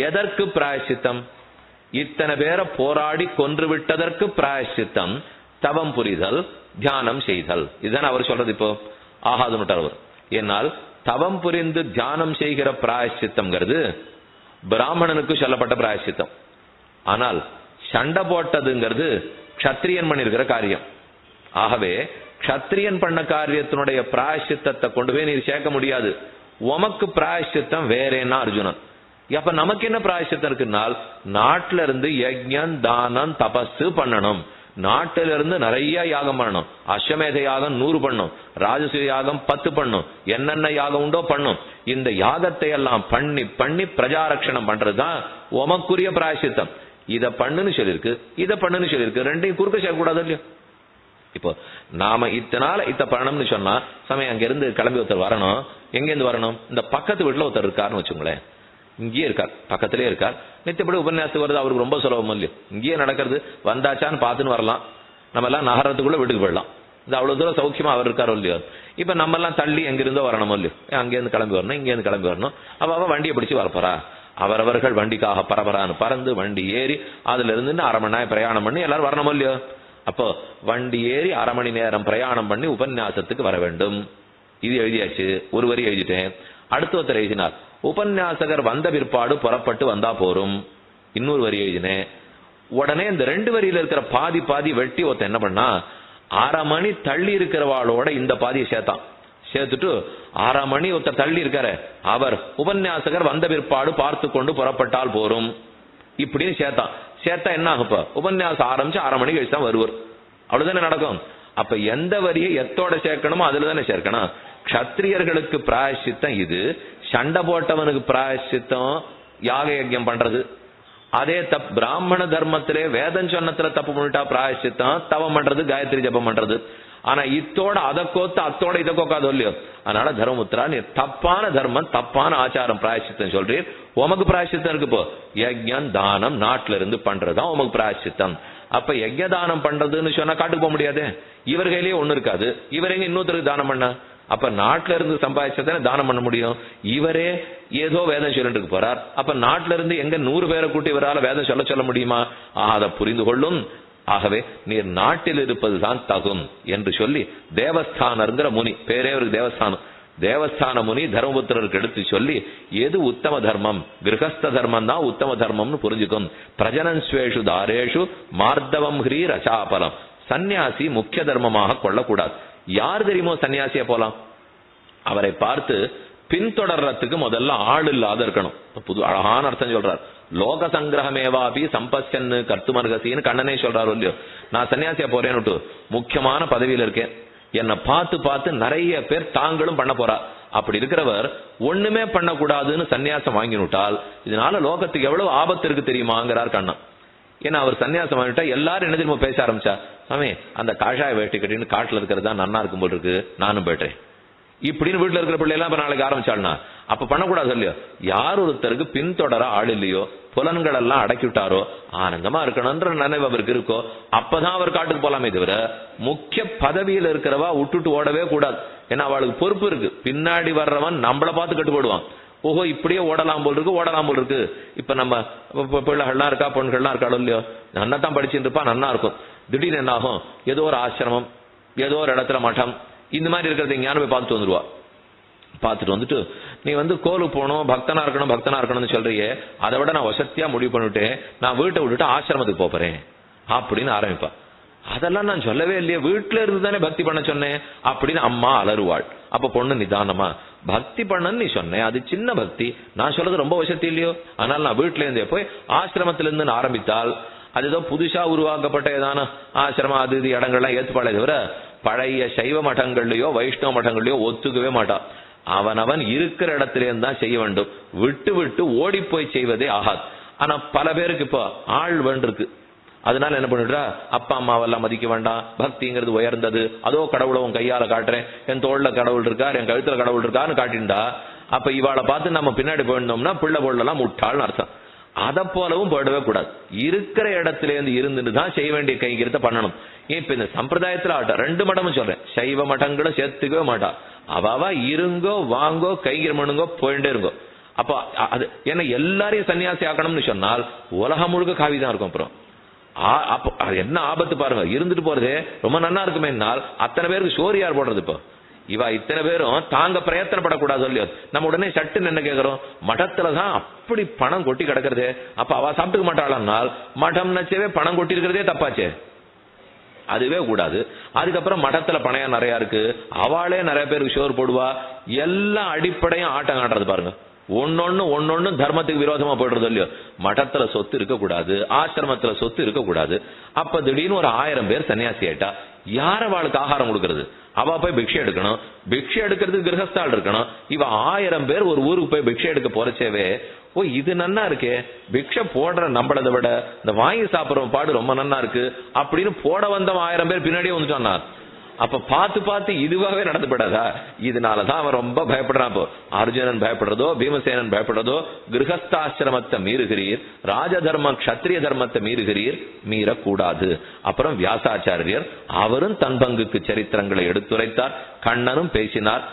[SPEAKER 1] எதற்கு பிராயஷ்சித்தம்? இத்தனை பேரை போராடி கொன்று விட்டதற்கு பிராயஷ்சித்தம், தவம் புரிதல், தியானம் செய்தல், இதுதான் அவர் சொல்றது. இப்போ ஆகாதுன்னு அவர். என்னால் தவம் புரிந்து தியானம் செய்கிற பிராயஷ்சித்தம்ங்கிறது பிராமணனுக்கு சொல்லப்பட்ட பிராயஷ்சித்தம். ஆனால் சண்டை போட்டதுங்கிறது க்ஷத்ரியன் பண்ணிருக்கிற காரியம். ஆகவே க்ஷத்ரியன் பண்ண காரியத்தினுடைய பிராயஷ்சித்தத்தை கொண்டு போய் நீர் சேர்க்க முடியாது. உமக்கு பிராயஷ்சித்தம் வேறேன்னா அர்ஜுனன். அப்ப நமக்கு என்ன பிராயஷ்சித்தம் இருக்குன்னால், நாட்டில இருந்து யஜ்ஞம் தானம் தபஸ் பண்ணணும். நாட்டில இருந்து நிறைய யாகம் பண்ணணும். அஸ்வமேத யாகம் 100 பண்ணும், ராஜசூய யாகம் 10 பண்ணும், என்னென்ன யாகம் உண்டோ பண்ணும். இந்த யாகத்தை எல்லாம் பண்ணி பண்ணி பிரஜாரட்சணம் பண்றதுதான் உமக்குரிய பிராயஷ்சித்தம். இத பண்ணுன்னு சொல்லிருக்கு, இத பண்ணுன்னு சொல்லிருக்கு, ரெண்டையும் குறுக்க சேர்க்கக்கூடாது இல்லையா? இப்போ நாம இத்தனால இத்த பண்ணணும்னு சொன்னா சமயம் அங்க இருந்து கிளம்பி ஒருத்தர் வரணும். எங்க இருந்து வரணும்? இந்த பக்கத்து வீட்டுல ஒருத்தர் இருக்காருன்னு வச்சுங்களேன், இங்கேயே இருக்கார், பக்கத்திலே இருக்கார், நிச்சயப்படி உபன்யாசத்துக்கு வருது, அவருக்கு ரொம்ப சுலபம் இல்லையோ, இங்கேயே நடக்கிறது, வந்தாச்சான்னு பார்த்துன்னு வரலாம். நம்ம எல்லாம் நகரத்துக்குள்ள வீட்டுக்கு போயிடலாம். இது அவ்வளவு தூரம் சௌக்கியமா அவர் இருக்காரோ இல்லையோ. இப்ப நம்ம எல்லாம் தள்ளி எங்கிருந்தோ வரணுமோ இல்லையோ, அங்கேருந்து கிளம்பி வரணும், இங்கேருந்து கிளம்பி வரணும். அவ வண்டியை பிடிச்சு வரப்போறா. அவரவர்கள் வண்டிக்காக பரபரான்னு பறந்து வண்டி ஏறி அதுல இருந்து 1/2 மணி நேரம் பிரயாணம் பண்ணி எல்லாரும் வரணுமோ இல்லையோ. அப்போ வண்டி ஏறி 1/2 மணி நேரம் பிரயாணம் பண்ணி உபன்யாசத்துக்கு வர வேண்டும். இது எழுதியாச்சு, ஒரு வரி எழுதிட்டேன். அடுத்த ஒருத்தர் எழுதினார், உபன்யாசகர் வந்த பிற்பாடு புறப்பட்டு வந்தா போரும். இன்னொரு வரி எழுதினேன். உடனே இந்த 2 வரியில இருக்கிற பாதி பாதி வெட்டி ஒருத்தன் என்ன பண்ணா, 1/2 மணி தள்ளி இருக்கிறவாளோட இந்த பாதியை சேர்த்தான். சேர்த்துட்டு 1/2 மணி ஒருத்தர் தள்ளி இருக்காரு, அவர் உபன்யாசகர் வந்த பிற்பாடு பார்த்து கொண்டு புறப்பட்டால் போரும் இப்படின்னு சேர்த்தான். சேர்த்தா என்ன ஆகுப்ப, உபன்யாசம் ஆரம்பிச்சு 1/2 மணிக்கு கழிச்சு தான் வருவார். அவ்வளவுதானே நடக்கும். அப்ப எந்த வரியை எத்தோட சேர்க்கணுமோ அதுல தானே சேர்க்கணும். க்ஷத்ரியர்களுக்கு பிராயஷ்சித்தம் இது, சண்டை போட்டவனுக்கு பிராயஷ்சித்தம் யாக யஜ்யம் பண்றது. அதே பிராமண தர்மத்திலே வேதம் சொன்னத்துல தப்பு பண்ணிட்டா பிராயஷ்சித்தம் தவம் பண்றது, காயத்ரி ஜபம் பண்றது. ஆனா இத்தோட அதை கோத்து அத்தோட இதை கோக்காதோ இல்லையோ. அதனால தர்மபுத்திரா, நீ தப்பான தர்மம் தப்பான ஆச்சாரம் பிராயஷ்சித்தம் சொல்றீர். உமக்கு பிராயஷ்சித்தம் இருக்கு. இப்போ யஜ்ஞம் தானம் நாட்டில இருந்து பண்றதுதான் உமக்கு பிராயஷ்சித்தம். அப்ப யஜ்ஞ தானம் பண்றதுன்னு சொன்னா காட்டுக்கு போக முடியாது, இவர் கையிலேயே ஒண்ணு இருக்காது. இவர் எங்க இன்னொருத்தருக்கு தானம் பண்ண? அப்ப நாட்டில இருந்து சம்பாதிச்சதானே தானம் பண்ண முடியும். இவரே ஏதோ வேதம் சொல்லிட்டு போறார். அப்ப நாட்டில இருந்து எங்க 100 பேரை கூட்டி இவரால் வேதம் சொல்ல முடியுமா? அதை புரிந்து கொள்ளும். ஆகவே நீர் நாட்டில் இருப்பதுதான் தகும் என்று சொல்லி தேவஸ்தானங்கிற முனி, பேரே ஒரு தேவஸ்தானம், தேவஸ்தான முனி தர்மபுத்திரருக்கு எடுத்து சொல்லி, எது உத்தம தர்மம், கிரகஸ்த தர்மம் தான் உத்தம தர்மம்னு புரிஞ்சுக்கும். பிரஜனஸ்வேஷு தாரேஷு மார்தவம் ஹ்ரீ ரசாபலம். சன்னியாசி முக்கிய தர்மமாக கொள்ளக்கூடாது. யார் தெரியுமோ சன்னியாசியா போலாம், அவரை பார்த்து பின்தொடர்றதுக்கு முதல்ல ஆள் இல்லாத இருக்கணும். புது அழகான அர்த்தம் சொல்றார். லோக சங்கிரகமேவாபி சம்பஸ்யன்னு கர்த்துமர்கசின்னு கண்ணனே சொல்றாரு இல்லையோ. நான் சன்னியாசியா போறேன்னு முக்கியமான பதவியில இருக்கேன், என்னை பார்த்து பார்த்து நிறைய பேர் தாங்களும் பண்ண போறா. அப்படி இருக்கிறவர் ஒண்ணுமே பண்ணக்கூடாதுன்னு சன்னியாசம் வாங்கினுட்டால் இதனால லோகத்துக்கு எவ்வளவு ஆபத்து இருக்கு தெரியுமாங்கிறார் கண்ணன். ஏன்னா அவர் சன்னியாசம் வாங்கிட்டா எல்லாரும் என்ன தெரியுமா பேச ஆரம்பிச்சா, சாமி அந்த காஷாய வேட்டி கட்டின்னு காட்டுல இருக்கிறது தான் நன்னா இருக்கும் போல் இருக்கு, நானும் போயிட்டேன் இப்படின்னு வீட்டுல இருக்கிற பிள்ளை எல்லாம் நாளைக்கு ஆரம்பிச்சாள்னா அப்ப பண்ணக்கூடாது இல்லையோ. யார் ஒருத்தருக்கு பின்தொடர ஆள் இல்லையோ புலன்கள் எல்லாம் அடக்கிவிட்டாரோ ஆனந்தமா இருக்கணும்ன்ற நினைவு அவருக்கு இருக்கோ அப்பதான் அவர் காட்டுக்கு போலாமே தவிர முக்கிய பதவியில் இருக்கிறவா விட்டுட்டு ஓடவே கூடாது. ஏன்னா அவளுக்கு பொறுப்பு இருக்கு. பின்னாடி வர்றவன் நம்மளை பார்த்து கட்டுப்படுவான். ஓஹோ இப்படியே ஓடலாம் போல் இருக்கு. இப்ப நம்ம பிள்ளைகள்லாம் இருக்கா, பொண்கள்லாம் இருக்காளோ இல்லையோ, நன்னா தான் படிச்சுட்டு இருப்பா, நன்னா இருக்கும். திடீர்னு என்ன ஆகும், ஏதோ ஒரு ஆசிரமம், ஏதோ ஒரு இடத்துல மட்டம், இந்த மாதிரி இருக்கிறத ஞானம் போய் பார்த்துட்டு வந்துருவா. பார்த்துட்டு வந்துட்டு நீ கோலுக்கு போகணும், பக்தனா இருக்கணும்னு சொல்றியே, அதை விட நான் வசத்தியா முடிவு பண்ணிவிட்டேன், நான் வீட்டை விட்டுட்டு ஆசிரமத்துக்கு போறேன் அப்படின்னு ஆரம்பிப்பா. அதெல்லாம் நான் சொல்லவே இல்லையே, வீட்டுல இருந்து தானே பக்தி பண்ண சொன்னேன் அப்படின்னு அம்மா அலறுவாள். அப்ப பொண்ணு நிதானமா, பக்தி பண்ணன்னு நீ சொன்னேன், அது சின்ன பக்தி, நான் சொல்றது ரொம்ப வசதி இல்லையோ, அதனால நான் வீட்டுல இருந்தே போய் ஆசிரமத்தில இருந்து ஆரம்பித்தால் அது ஏதோ புதுசா உருவாக்கப்பட்ட ஏதான ஆசிரமம் அது இது இடங்கள்லாம் ஏத்துப்பாளே தவிர பழைய சைவ மட்டங்கள்லயோ வைஷ்ணவ மட்டங்கள்லயோ ஒத்துக்கவே மாட்டான். அவனவன் இருக்கிற இடத்துல இருந்து தான் செய்ய வேண்டும். விட்டு விட்டு ஓடி போய் செய்வதே ஆகாது. ஆனா பல பேருக்கு இப்போ ஆள் வேண்டிருக்கு. அதனால என்ன பண்ணிடுறா, அப்பா அம்மாவெல்லாம் மதிக்க வேண்டாம், பக்திங்கிறது உயர்ந்தது, அதோ கடவுளை உன் கையால காட்டுறேன், என் தோல்ல கடவுள் இருக்கார், என் கழுத்துல கடவுள் இருக்கான்னு காட்டிண்டா அப்ப இவாளை பார்த்து நம்ம பின்னாடி போயிருந்தோம்னா பிள்ளை பொருளெல்லாம் முட்டாள்னு அர்த்தம். அதை போலவும் போயிடவே கூடாது. இருக்கிற இடத்துல இருந்து இருந்துட்டு தான் செய்ய வேண்டிய கைங்கிறத பண்ணணும். இப்ப இந்த சம்பிரதாயத்துல ஆட்ட 2 மடமும் சொல்றேன், சைவ மடங்களும் சேர்த்துக்கவே மாட்டா. அவாவா இருங்கோ வாங்கோ கைகிற மண்ணுங்கோ போயிட்டே இருங்கோ. அப்ப அது ஏன்னா எல்லாரையும் சன்னியாசி ஆக்கணும்னு சொன்னால் உலகம் முழுக்க காவிதான் இருக்கும். அப்புறம் என்ன ஆபத்து பாருங்க, இருந்துட்டு போறதே ரொம்ப நன்னா இருக்குமே, அத்தனை பேருக்கு சோறு யார் போடுறது? இப்போ இவா இத்தனை பேரும் தாங்க பிரயத்தனப்படக்கூடாது இல்லையோ. நம்ம உடனே சட்டுன்னு என்ன கேட்கிறோம், மடத்துலதான் அப்படி பணம் கொட்டி கிடக்கிறதே, அப்ப அவ சாப்பிட்டுக்க மாட்டாளானால் மடம் நச்சவே பணம் கொட்டி இருக்கிறதே தப்பாச்சே, அதுவே கூடாது. அதுக்கப்புறம் மடத்துல பணையம் நிறைய இருக்கு, அவளே நிறைய பேருக்கு சோறு போடுவா. எல்லா அடிப்படையும் ஆட்டம் காட்டுறது பாருங்க. ஒன்னொன்னு தர்மத்துக்கு விரோதமா போயிடுறது இல்லையோ. மடத்துல சொத்து இருக்கக்கூடாது, ஆசிரமத்துல சொத்து இருக்கக்கூடாது. அப்ப திடீர்னு ஒரு 1000 பேர் சன்னியாசி ஆயிட்டா யார அவளுக்கு ஆகாரம் கொடுக்கறது? அவ போய் பிக்ஷை எடுக்கணும். பிக்ஷை எடுக்கிறதுக்கு கிரகஸ்தால் இருக்கணும். இவ 1000 பேர் ஒரு ஊருக்கு போய் பிக்ஷை எடுக்க போறச்சேவே, ஓ இது நன்னா இருக்கே, பிக்ஷை போடுற நம்மளதை விட இந்த வாங்கி சாப்பிடுற பாடு ரொம்ப நன்னா இருக்கு அப்படின்னு போட வந்தவன் 1000 பேர் பின்னாடியே வந்துட்டான். அப்ப பார்த்து பார்த்து இதுவாகவே நடந்துபடாதா? இதனாலதான் அவன் ரொம்ப பயப்படுறான். இப்போ அர்ஜுனன் பயப்படுறதோ, பீமசேனன் பயப்படுறதோ, கிரகஸ்தாசிரமத்தை மீறுகிறீர், ராஜதர்ம கஷத்திரிய தர்மத்தை மீறுகிறீர், மீறக்கூடாது. அப்புறம் வியாசாச்சாரியர் அவரும் தன் பங்குக்கு சரித்திரங்களை எடுத்துரைத்தார். கண்ணனும் பேசினார்.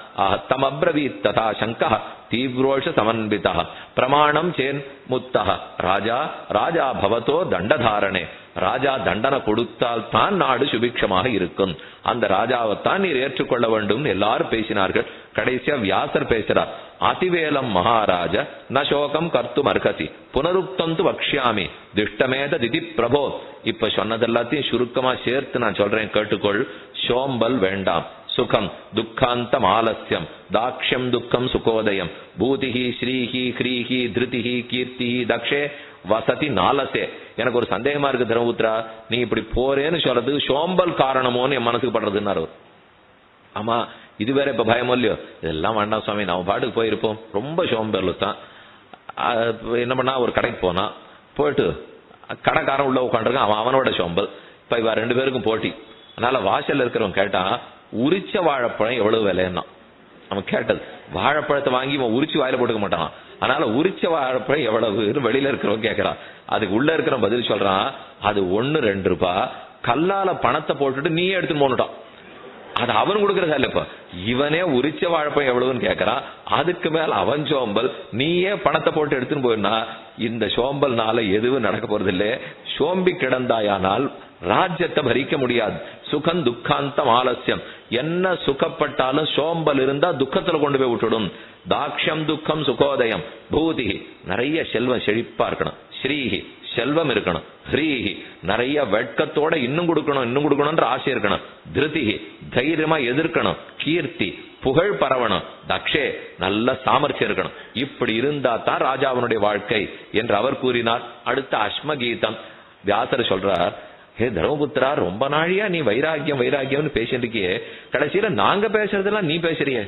[SPEAKER 1] தமப்ரவீத் ததா சங்கா தீவ்ரோஷ சமன்விதா பிரமாணம் சேன் முத்தக ராஜா ராஜா பவதோ தண்டதாரணே. ராஜா தண்டனை கொடுத்தால் தான் நாடு சுபிக்ஷமாக இருக்கும். அந்த ராஜாவைத்தான் நீர் ஏற்றுக்கொள்ள வேண்டும் எல்லாரும் பேசினார்கள். கடைசியா வியாசர் பேசுறார். அதிவேலம் மகாராஜ நசோகம் கர்த்தும் அர்ஹசி புனருக்தம் து வக்ஷ்யாமி திஷ்டமேத திதி பிரபோ. இப்ப சொன்னதெல்லாத்தையும் சுருக்கமா சேர்த்து நான் சொல்றேன், கேட்டுக்கொள். சோம்பல் வேண்டாம், சுகம் துக்காந்தம் ஆலஸ்யம் தாக்ஷம் துக்கம் சுகோதயம் பூதிஹி ஸ்ரீஹி ஹ்ரீஹி திருதிஹி கீர்த்தி தக்ஷே வசதி நாலசே. எனக்கு ஒரு சந்தேகமா இருக்கு தர்மபுத்திரா, நீ இப்படி போறேன்னு சொல்றதுக்கு சோம்பல் காரணமோன்னு என் மனசுக்கு படுறதுன்னாரு. ஆமா இது வேற இப்ப பயமோ இல்லையோ, இதெல்லாம் வேண்டாம் சுவாமி, நம்ம பாட்டுக்கு போயிருப்போம். ரொம்ப சோம்பல் தான். என்ன பண்ணா, ஒரு கடைக்கு போனா, போயிட்டு கடைக்காரன் உள்ள உட்காந்துருக்கான், அவனோட சோம்பல். இப்ப இவ 2 பேருக்கும் போட்டி. அதனால வாசல்ல இருக்கிறவன் கேட்டா உரிச்ச வாழைப்பழம் எவ்வளவு விலைன்னா அவன் கேட்டது. வாழைப்பழத்தை வாங்கி இவன் உரிச்சு வாயில போட்டுக்க மாட்டான். அதனால உரிச்ச வாழைப்பழம் எவ்வளவு வெளியில இருக்கிறவன் கேட்கறான். அதுக்கு உள்ள இருக்கிற பதில் சொல்றான், அது 1-2 ரூபாய். கல்லால பணத்தை போட்டுட்டு நீயே எடுத்துன்னு போனுட்டான். அது அவன் கொடுக்கறதா இல்ல. இப்ப இவனே உரிச்ச வாழைப்பழம் எவ்வளவுன்னு கேட்கறான். அதுக்கு மேல அவன் சோம்பல், நீயே பணத்தை போட்டு எடுத்துன்னு போயினா இந்த சோம்பல்னால எதுவும் நடக்க போறது இல்லை. சோம்பி கிடந்தாயானால் ராஜ்யத்தை பறிக்க முடியாது. சுகம் துக்காந்தம் ஆலசியம், என்ன சுகப்பட்டாலும் சோம்பல் இருந்தா துக்கத்துல கொண்டு போய் விட்டுடும். தாக்ஷம் துக்கம் சுகோதயம் பூதி, நிறைய செல்வம் செழிப்பா இருக்கணும். ஸ்ரீஹி செல்வம் இருக்கணும். ஹ்ரீஹி நிறைய வெட்கத்தோட இன்னும் கொடுக்கணும்ன்ற ஆசை இருக்கணும். திருதிஹி தைரியமா எதிர்க்கணும். கீர்த்தி புகழ் பரவணும். தக்ஷே நல்ல சாமர்த்தியம் இருக்கணும். இப்படி இருந்தா தான் ராஜாவனுடைய வாழ்க்கை என்று அவர் கூறினார். அடுத்த அஸ்மகீதம் வியாசர் சொல்றார், ஹே தர்மபுத்திரா, ரொம்ப நாழியா நீ வைராக்கியம் வைராக்கியம்னு பேசிட்டு இருக்கியே, கடைசியில நாங்க பேசுறதெல்லாம் நீ பேசுறியே.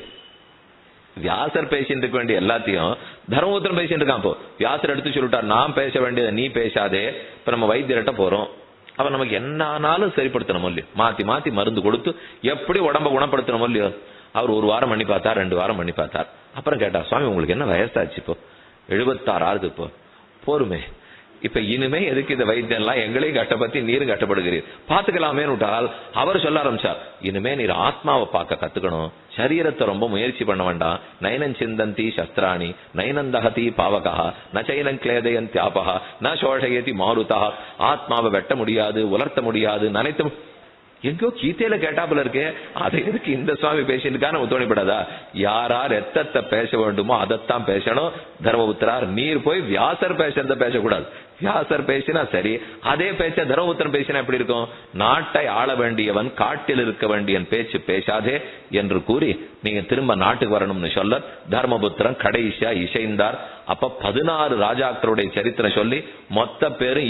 [SPEAKER 1] வியாசர் பேசிட்டு இருக்க வேண்டிய எல்லாத்தையும் தர்மபுத்திரன் பேசிட்டு இருக்கான். இப்போ வியாசர் எடுத்து சொல்லிட்டார், நான் பேச வேண்டியதை நீ பேசாதே. இப்ப நம்ம வைத்தியர்கிட்ட போறோம், அவன் நமக்கு என்னானாலும் சரிப்படுத்தணும் இல்லையோ, மாத்தி மாத்தி மருந்து கொடுத்து எப்படி உடம்ப குணப்படுத்தணும் இல்லையோ. அவர் 1 வாரம் பண்ணி பார்த்தார், 2 வாரம் பண்ணி பார்த்தார். அப்புறம் கேட்டா, சுவாமி உங்களுக்கு என்ன வயசாச்சு? இப்போ 76 ஆகுது. இப்போ போருமே, இப்ப இனிமே எதுக்கு இந்த வைத்தியம் எல்லாம் எங்களையும் கஷ்டப்பத்தி நீரும் கஷ்டப்படுகிறீர் பாத்துக்கலாமே விட்டால் அவர் சொல்ல ஆரம்பிச்சார், இனிமே நீர் ஆத்மாவை பார்க்க கத்துக்கணும், சரீரத்தை ரொம்ப முயற்சி பண்ண வேண்டாம். நைனன் சிந்தந்தி சஸ்திராணி நைனந்தகதி பாவகா நச்சைனன் கிளேதயன் தியாபகா ந சோஷயதி மாருதா. ஆத்மாவை வெட்ட முடியாது, உலர்த்த முடியாது, நனைத்த எங்கோ கீதையில கேட்டாப்புல இருக்கே, அதை எதுக்கு இந்த சுவாமி பேசிட்டுக்கா நம்ம தோணிப்படாதா? யாரார் எத்தத்தை பேச வேண்டுமோ அதைத்தான் பேசணும். தர்மபுத்திரார் நீர் போய் வியாசர் பேசுறத பேசக்கூடாது. வியாசர் பேசினா சரி, அதே பேச்ச தர்மபுத்திரன் பேசினா எப்படி இருக்கும்? நாட்டை ஆள வேண்டியவன் காட்டில் இருக்க வேண்டியவன் பேச்சு பேசாதே என்று கூறி நீங்க திரும்ப நாட்டுக்கு வரணும்னு சொல்ல தர்மபுத்திரன் கடைசியா இசைந்தார். அப்ப 16 ராஜாக்களுடைய சரித்திரம் சொல்லி மொத்த பேரும்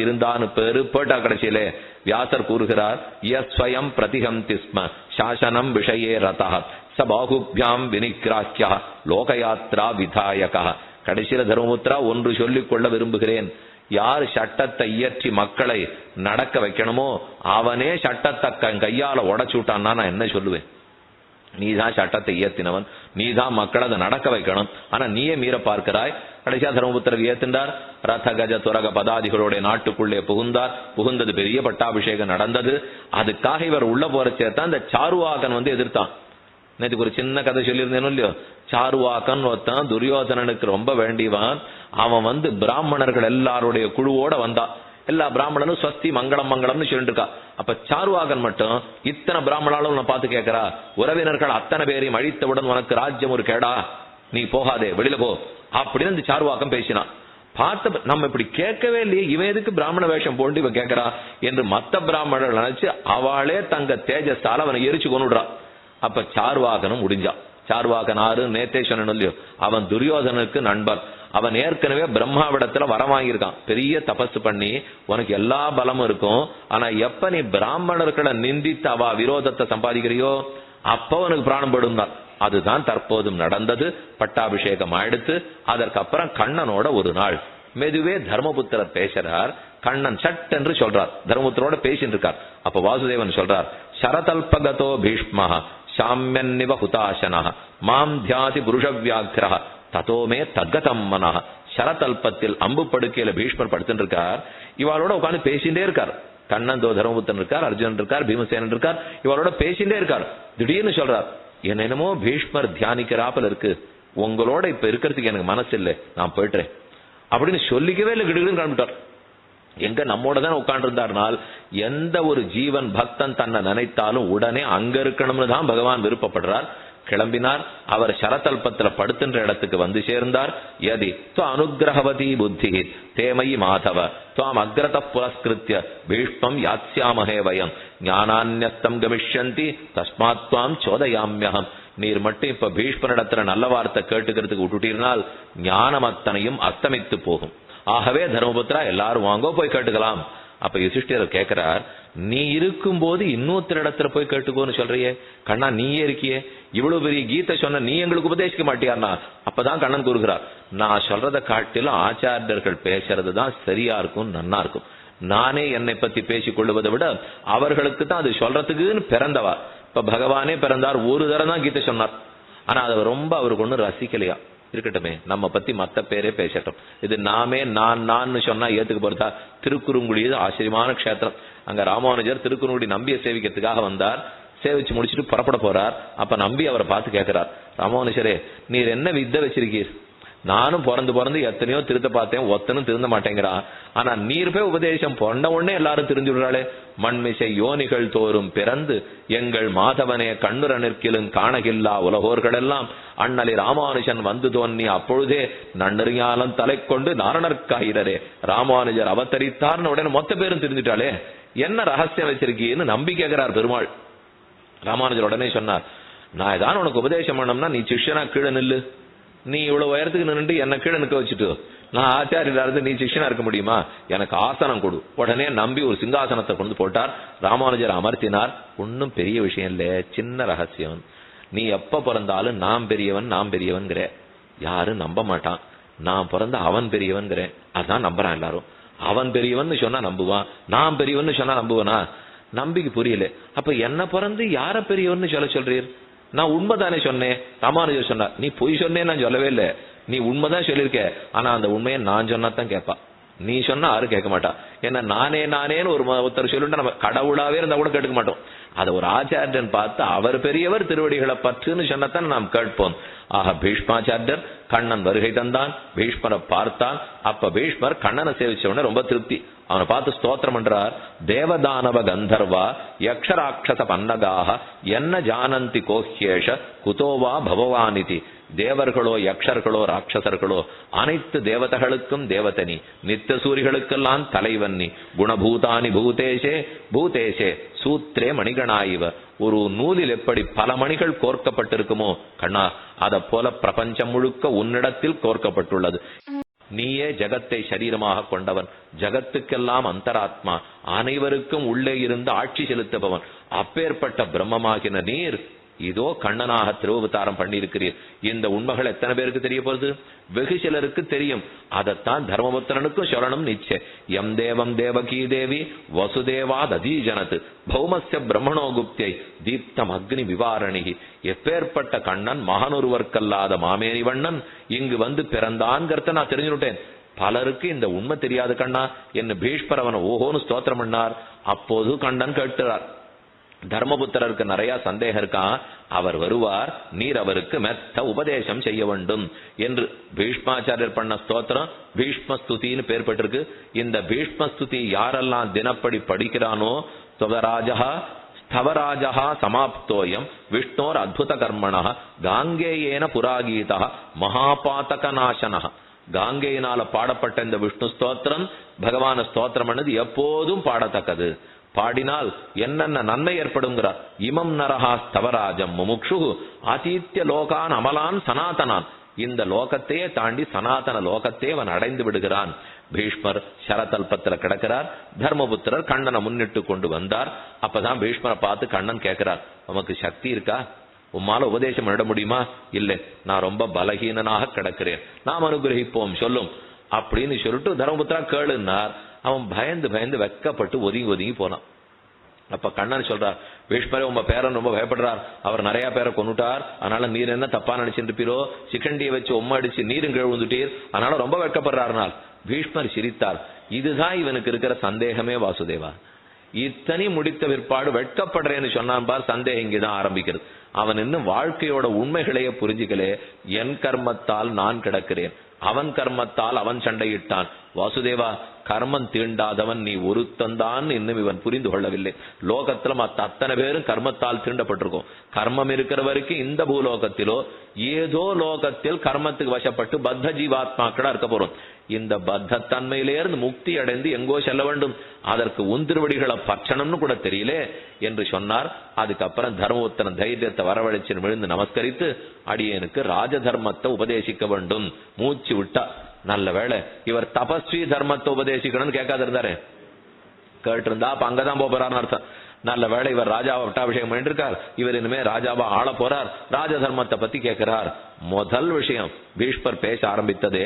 [SPEAKER 1] இருந்தான்னு பேரு போட்டா. கடைசியிலே வியாசர் கூறுகிறார், யஸ்வயம் பிரதிஹந்தி ஸ்ம சாசனம் விஷயே ரதः ச பாகுப்யாம் வினிக்ராஹ்யः லோகயாத்ரா விதாயகः. கடைசியில தர்மபுத்திரா ஒன்று சொல்லிக் கொள்ள விரும்புகிறேன், யார் சட்டத்தை இயற்றி மக்களை நடக்க வைக்கணுமோ அவனே சட்டத்தை கையால உடைச்சு விட்டான்னா நான் என்ன சொல்லுவேன்? நீதான் சட்டத்தை இயற்றினவன், நீதான் மக்களை அதை நடக்க வைக்கணும், ஆனா நீயே மீற பார்க்கிறாய். கடைசியா தர்மபுத்திரர் ஏத்துண்டார். ரத கஜ துரக பதாதிகளுடைய நாட்டுக்குள்ளே புகுந்தார். புகுந்தது பெரிய பட்டாபிஷேகம் நடந்தது. அதுக்காக இவர் உள்ள போறச்சேத்தான் இந்த சாருவாகன் எதிர்த்தான். நேற்றுக்கு ஒரு சின்ன கதை சொல்லியிருந்தேனும் இல்லையோ, சாருவாக்கன் ஒருத்தன் துரியோதனனுக்கு ரொம்ப வேண்டியவன். அவன் பிராமணர்கள் எல்லாருடைய குழுவோட வந்தான். எல்லா பிராமணனும் ஸ்வஸ்தி மங்களம் மங்களம்னு சொல்லிட்டு இருக்கா. அப்ப சாருவாகன் மட்டும் இத்தனை பிராமணாலும் நான் பார்த்து கேட்கிறா, உறவினர்கள் அத்தனை பேரையும் அழித்தவுடன் உனக்கு ராஜ்யம் ஒரு கேடா, நீ போகாதே வெளியில போ அப்படின்னு இந்த சாருவாக்கம் பேசினான். பார்த்த நம்ம இப்படி கேட்கவே இல்லையே, இவன் எதுக்கு பிராமண வேஷம் போட்டு இவன் கேட்கறா என்று மத்த பிராமணர்கள் நினைச்சு அவளே தங்க தேஜஸ்தால அவனை எரிச்சு கொண்டுடுறான். அப்ப சாருவாகனும் முடிஞ்சான். சாருவாகன் ஆறு நேத்தே சொன்னோம் இல்லையோ, அவன் துரியோதனுக்கு நண்பர். அவன் ஏற்கனவே பிரம்மாவிடத்துல வரம் வாங்கியிருக்கான், பெரிய தபசு பண்ணி உனக்கு எல்லா பலமும் இருக்கும், ஆனா எப்ப நீ பிராமணர்களை நிந்தித்து அவ விரோதத்தை சம்பாதிக்கிறியோ அப்ப உனக்கு பிராணம் படும் தான். அதுதான் தற்போதும் நடந்தது. பட்டாபிஷேகம் ஆயிடுத்து. அதற்கப்புறம் கண்ணனோட ஒரு நாள் மெதுவே தர்மபுத்திரர் பேசுறார். கண்ணன் சட் என்று சொல்றார், தர்மபுத்திரோட பேசிட்டு இருக்கார். அப்ப வாசுதேவன் சொல்றார், சரதல்பகதோ பீஷ்மஹ சாமியன்னிவ ஹுதாசனஹ மாம் தியாதி புருஷ வியாக்ரஹ ததோமே தத்கதம் மனஹ. சரதல்பத்தில் அம்பு படுக்கையில பீஷ்மர் படுத்துட்டு இருக்கார். இவாளோட உட்காந்து பேசிட்டே இருக்கார். கண்ணன் தர்மபுத்திரன் இருக்கார், அர்ஜுனன் இருக்கார், பீமசேனன் இருக்கார். இவளோட பேசிட்டே இருக்கார். திடீர்னு சொல்றார், என்னென்னமோ பீஷ்மர் தியானிக்கிறாப்பல் இருக்கு, உங்களோட இப்ப இருக்கிறதுக்கு எனக்கு மனசு இல்லை, நான் போயிட்டுறேன் அப்படின்னு சொல்லிக்கவே இல்லை. கிடுகிடுன்னு கிளம்பிட்டார். எங்க நம்மோட தான் உட்கார்ந்து இருந்தார்னால் எந்த ஒரு ஜீவன் பக்தன் தன்னை நினைத்தாலும் உடனே அங்க இருக்கணும்னு தான் பகவான் விருப்பப்படுறார். கிளம்பினார். அவர் சரதல்பத்துல படுத்துன்ற இடத்துக்கு வந்து சேர்ந்தார். யதி அனுகிரகவதி புத்தி தேமயி மாதவ துவாம் அக்ரத புரஸ்கிருத்ய பீஷ்மம் யாத்ஸ்யாமஹே வயம் ஞானான்யஸ்தம் கமிஷ்யந்தி தஸ்மாத் துவாம் சோதயாம்யஹம். நீர் மட்டும் இப்ப பீஷ்மனிடத்துல நல்ல வார்த்தை கேட்டுக்கிறதுக்கு விட்டுட்டீர்னால் ஞானம் அத்தனையும் அஸ்தமித்து போகும். ஆகவே தர்மபுத்திரா எல்லாரும் வாங்கோ போய் கேட்டுக்கலாம். அப்ப யுதிஷ்டிரர் கேட்கிறார், நீ இருக்கும் போது இன்னொருத்தர் இடத்துல போய் கேட்டுக்கோன்னு சொல்றியே, கண்ணா நீயே இருக்கியே, இவ்வளவு பெரிய கீதை சொன்ன நீ எங்களுக்கு உபதேசிக்க மாட்டியார்னா? அப்பதான் கண்ணன் கூறுகிறார், நான் சொல்றதை காட்டிலும் ஆச்சாரியர்கள் பேசுறது தான் சரியா இருக்கும், நன்னா இருக்கும். நானே என்னை பத்தி பேசிக் கொள்வதை விட அவர்களுக்கு தான் அது சொல்றதுக்குன்னு பிறந்தவா. இப்ப பகவானே பிறந்தார், ஒரு தரம் தான் கீதை சொன்னார். ஆனா அதை ரொம்ப அவருக்கு ஒன்னும் ரசிக்கலையா. இருக்கட்டுமே, நம்ம பத்தி மத்த பேரே பேசட்டும். இது நாமே நான் சொன்னா ஏத்துக்கு போறதா? திருக்குறுங்குடி ஆச்சரியமான க்ஷேத்திரம். அங்க ராமானுஜர் திருக்குறுங்குடி நம்பியை சேவிக்கிறதுக்காக வந்தார். சேவிச்சு முடிச்சுட்டு புறப்பட போறார். அப்ப நம்பி அவரை பார்த்து கேட்கிறார், ராமானுஜரே நீர் என்ன வித்தை வச்சிருக்கீர்? நானும் பிறந்து எத்தனையோ திருத்த பார்த்தேன், ஒத்தனும் திருந்த மாட்டேங்கிறான். ஆனா நீர் போய் உபதேசம் பொண்ட உடனே எல்லாரும் தெரிஞ்சு விடுறாளே. மண்மிசை யோனிகள் தோறும் பிறந்து எங்கள் மாதவனே கண்ணுர நிற்கிலும் காணகில்லா உலகோர்கள் எல்லாம் அண்ணலி ராமானுஜன் வந்து தோன்னி அப்பொழுதே நன்னறிஞாலம் தலை கொண்டு நாரணர்காயிரரே ராமானுஜர் அவதரித்தார்னு உடனே மொத்த பேரும் தெரிஞ்சுட்டாளே. என்ன ரகசியம் வச்சிருக்கீன்னு நம்பி கேட்கிறார் பெருமாள். ராமானுஜர் உடனே சொன்னார், நான் ஏதாவது உனக்கு உபதேசம் பண்ணோம்னா நீ சிஷ்யனா கீழே நில்லு. நீ இவ்வளவு உயரத்துக்கு நின்று என்ன கீழே நிற்க வச்சுட்டு நான் ஆச்சாரியரா இருந்து நீ சிஷ்யனா இருக்க முடியுமா? எனக்கு ஆசனம் கொடு. உடனே நம்பி ஒரு சிங்காசனத்தை கொண்டு போட்டார். ராமானுஜர் அமர்த்தினார். ஒன்னும் பெரிய விஷயம் இல்ல, சின்ன ரகசியம். நீ எப்ப பிறந்தாலும் நான் பெரியவன்கிற, யாரும் நம்ப மாட்டான். நான் பிறந்த அவன் பெரியவன்கிற, அதான் நம்புறான் எல்லாரும். அவன் பெரியவன் சொன்னா நம்புவான், நான் பெரியவன் சொன்னா நம்புவனா? நம்பிக்கை புரியல. அப்ப என்ன பிறந்து யார பெரியவன்னு சொல்றீர்? நான் உண்மைதானே சொன்னேன். ராமானுஜர் சொன்னார், நீ பொய் சொன்னே நான் சொல்லவே இல்லை, நீ உண்மைதான் சொல்லியிருக்க. ஆனா அந்த உண்மையை நான் சொன்னாதான் கேட்பா. நீ சொன்னா யாரும் கேட்க மாட்டா. ஏன்னா நானேன்னு ஒருத்தர் சொல்லிட்டு நம்ம கடவுளாவே இருந்தா கூட கேட்க மாட்டோம். அதை ஒரு ஆச்சாரியன் பார்த்து அவர் பெரியவர் திருவடிகளை பற்றுன்னு சொன்னத்தான் நாம் கேட்போம். ஆக பீஷ்மாச்சாரியர் கண்ணன் வருகை தந்தான், பீஷ்மரை பார்த்தான். அப்ப பீஷ்மர் கண்ணனை சேவிச்சவன ரொம்ப திருப்தி. அவனை பார்த்து ஸ்தோத்திரம் பண்றார். தேவதானவ கந்தர்வா யக்ஷராட்சச பன்னகாக என்ன ஜானந்தி கோஹ்யேஷ குதோவா பகவானிதி. தேவர்களோ யக்ஷர்களோ ராட்சசர்களோ அனைத்து தேவதைகளுக்கும் தேவதனி, நித்திய சூரிகளுக்கெல்லாம் தலைவன் நீ. குணபூதானி பூதேஷே பூதேஷே சூத்ரே மணிகணாயிவ. ஒரு நூலில் எப்படி பல மணிகள் கோர்க்கப்பட்டிருக்குமோ கண்ணா, அத போல பிரபஞ்சம் முழுக்க உன்னிடத்தில் கோர்க்கப்பட்டுள்ளது. நீயே ஜகத்தை சரீரமாக கொண்டவன், ஜகத்துக்கெல்லாம் அந்தராத்மா, அனைவருக்கும் உள்ளே இருந்து ஆட்சி செலுத்துபவன். அப்பேற்பட்ட பிரம்மமாகின நீர் இதோ கண்ணனாக திருவதாரம் பண்ணியிருக்கிறீர். இந்த உண்மைகள் எத்தனை பேருக்கு தெரிய போகுது? வெகு சிலருக்கு தெரியும். அதைத்தான் தர்மபுத்திரனுக்கும் சொல்லணும் நிச்சயம். எம் தேவம் தேவகீ தேவி வசுதேவாத் அதீஜனத்து பௌமஸ்ய பிரம்மணோ குப்தியை தீப்தம் அக்னி விவாரணிகி. எப்பேற்பட்ட கண்ணன் மகனொருவர்க்கல்லாத மாமேனி வண்ணன் இங்கு வந்து பிறந்தான்கிறத நான் தெரிஞ்சுட்டேன். பலருக்கு இந்த உண்மை தெரியாது கண்ணா என்ன. பீஷ்மர் அவனை ஓஹோன்னு ஸ்தோத்திரம் பண்ணார். அப்போது கண்ணன் கேட்டுறார், தர்மபுத்திரருக்கு நிறைய சந்தேகம் இருக்கான், அவர் வருவார், நீர் அவருக்கு மெத்த உபதேசம் செய்ய வேண்டும் என்று. பீஷ்மாச்சாரியர் பண்ண ஸ்தோத்திரம் பீஷ்மஸ்துதின்னு பேர் பெற்றிருக்கு. இந்த பீஷ்மஸ்துதி யாரெல்லாம் தினப்படி படிக்கிறானோ துவராஜா ஸ்தவராஜா சமாப்தோயம் விஷ்ணோர் அத்புத கர்மண காங்கேயேன புராகீதா மகாபாதக நாசன. காங்கேயினால பாடப்பட்ட இந்த விஷ்ணு ஸ்தோத்திரம் பகவான ஸ்தோத்திரம் பண்ணது எப்போதும் பாடத்தக்கது. பாடினால் என்னென்ன நன்மை ஏற்படுங்கிறார். இமம் நரஹா ஸ்தவராஜம் முமுக்ஷு ஆதித்ய லோகான் அமலான் சனாதனான். இந்த லோகத்தையே தாண்டி சனாதன லோகத்தையே அவன் அடைந்து விடுகிறான். பீஷ்மர் சரதல்பத்துல கிடக்கிறார். தர்மபுத்திரர் கண்ணனை முன்னிட்டு கொண்டு வந்தார். அப்பதான் பீஷ்மரை பார்த்து கண்ணன் கேட்கிறார், உமக்கு சக்தி இருக்கா? உம்மால உபதேசம் பண்ணிட முடியுமா? இல்லை, நான் ரொம்ப பலகீனனாக கிடக்கிறேன், நாம் அனுகிரகிப்போம் சொல்லும் அப்படின்னு சொல்லிட்டு தர்மபுத்திரா கேளுன்னார். அவன் பயந்து பயந்து வெக்கப்பட்டு ஒதுங்கி போனான். அப்ப கண்ணன் சொல்றார், பீஷ்மரே உங்க பேரன் ரொம்ப பயப்படுறார், அவர் நிறைய பேரை கொண்டுட்டார், அதனால நீர் என்ன தப்பா நினைச்சிட்டு இருப்பீரோ, சிக்கண்டியை வச்சு அடிச்சு நீரும் கிழவுந்துட்டீர், அதனால ரொம்ப வெக்கப்படுறாருனால். பீஷ்மர் சிரித்தார். இதுதான் இவனுக்கு இருக்கிற சந்தேகமே வாசுதேவா. இத்தனை முடித்த பிற்பாடு வெட்கப்படுறேன்னு சொன்னான் பார், சந்தேகம் இங்கேதான் ஆரம்பிக்கிறது. அவன் இன்னும் வாழ்க்கையோட உண்மைகளையே புரிஞ்சுக்கலே. என் கர்மத்தால் நான் கிடக்கிறேன், அவன் கர்மத்தால் அவன் சண்டையிட்டான். வாசுதேவா, கர்மம் தீண்டாதவன் நீ ஒருத்தந்தான் இன்னும் இவன் புரிந்து கொள்ளவில்லை. லோகத்துல மற்ற அத்தனை பேரும் கர்மத்தால் தீண்டப்பட்டிருக்கும். கர்மம் இருக்கிற வரைக்கும் இந்த பூலோகத்திலோ ஏதோ லோகத்தில் கர்மத்துக்கு வசப்பட்டு பத்த ஜீவாத்மாக்களா இருக்க போறோம். இந்த பத்த தன்மையிலிருந்து முக்தி அடைந்து எங்கோ செல்ல வேண்டும். அதற்கு உந்திருவடிகளை பற்றணும்னு கூட தெரியல என்று சொன்னார். அதுக்கப்புறம் தர்மபுத்திரன் தைரியத்தை வரவழைச்சு விழுந்து நமஸ்கரித்து, அடியனுக்கு ராஜ தர்மத்தை உபதேசிக்க வேண்டும் மூச்சு விட்டா. நல்ல வேளை இவர் தபஸ்வி தர்மத்தை உபதேசிக்கணும்னு கேட்காது இருந்தாரு. கேட்டு இருந்தா அப்ப அங்கதான் போறாருன்னு அர்த்தம். நல்ல வேளை இவர் ராஜாவை பட்டாபிஷேகம் பண்ணிட்டு இருக்கார், இவர் இனிமே ராஜாவா ஆள போறார், ராஜ தர்மத்தை பத்தி கேட்கிறார். முதல் விஷயம் பீஷ்மர் பேச ஆரம்பித்ததே,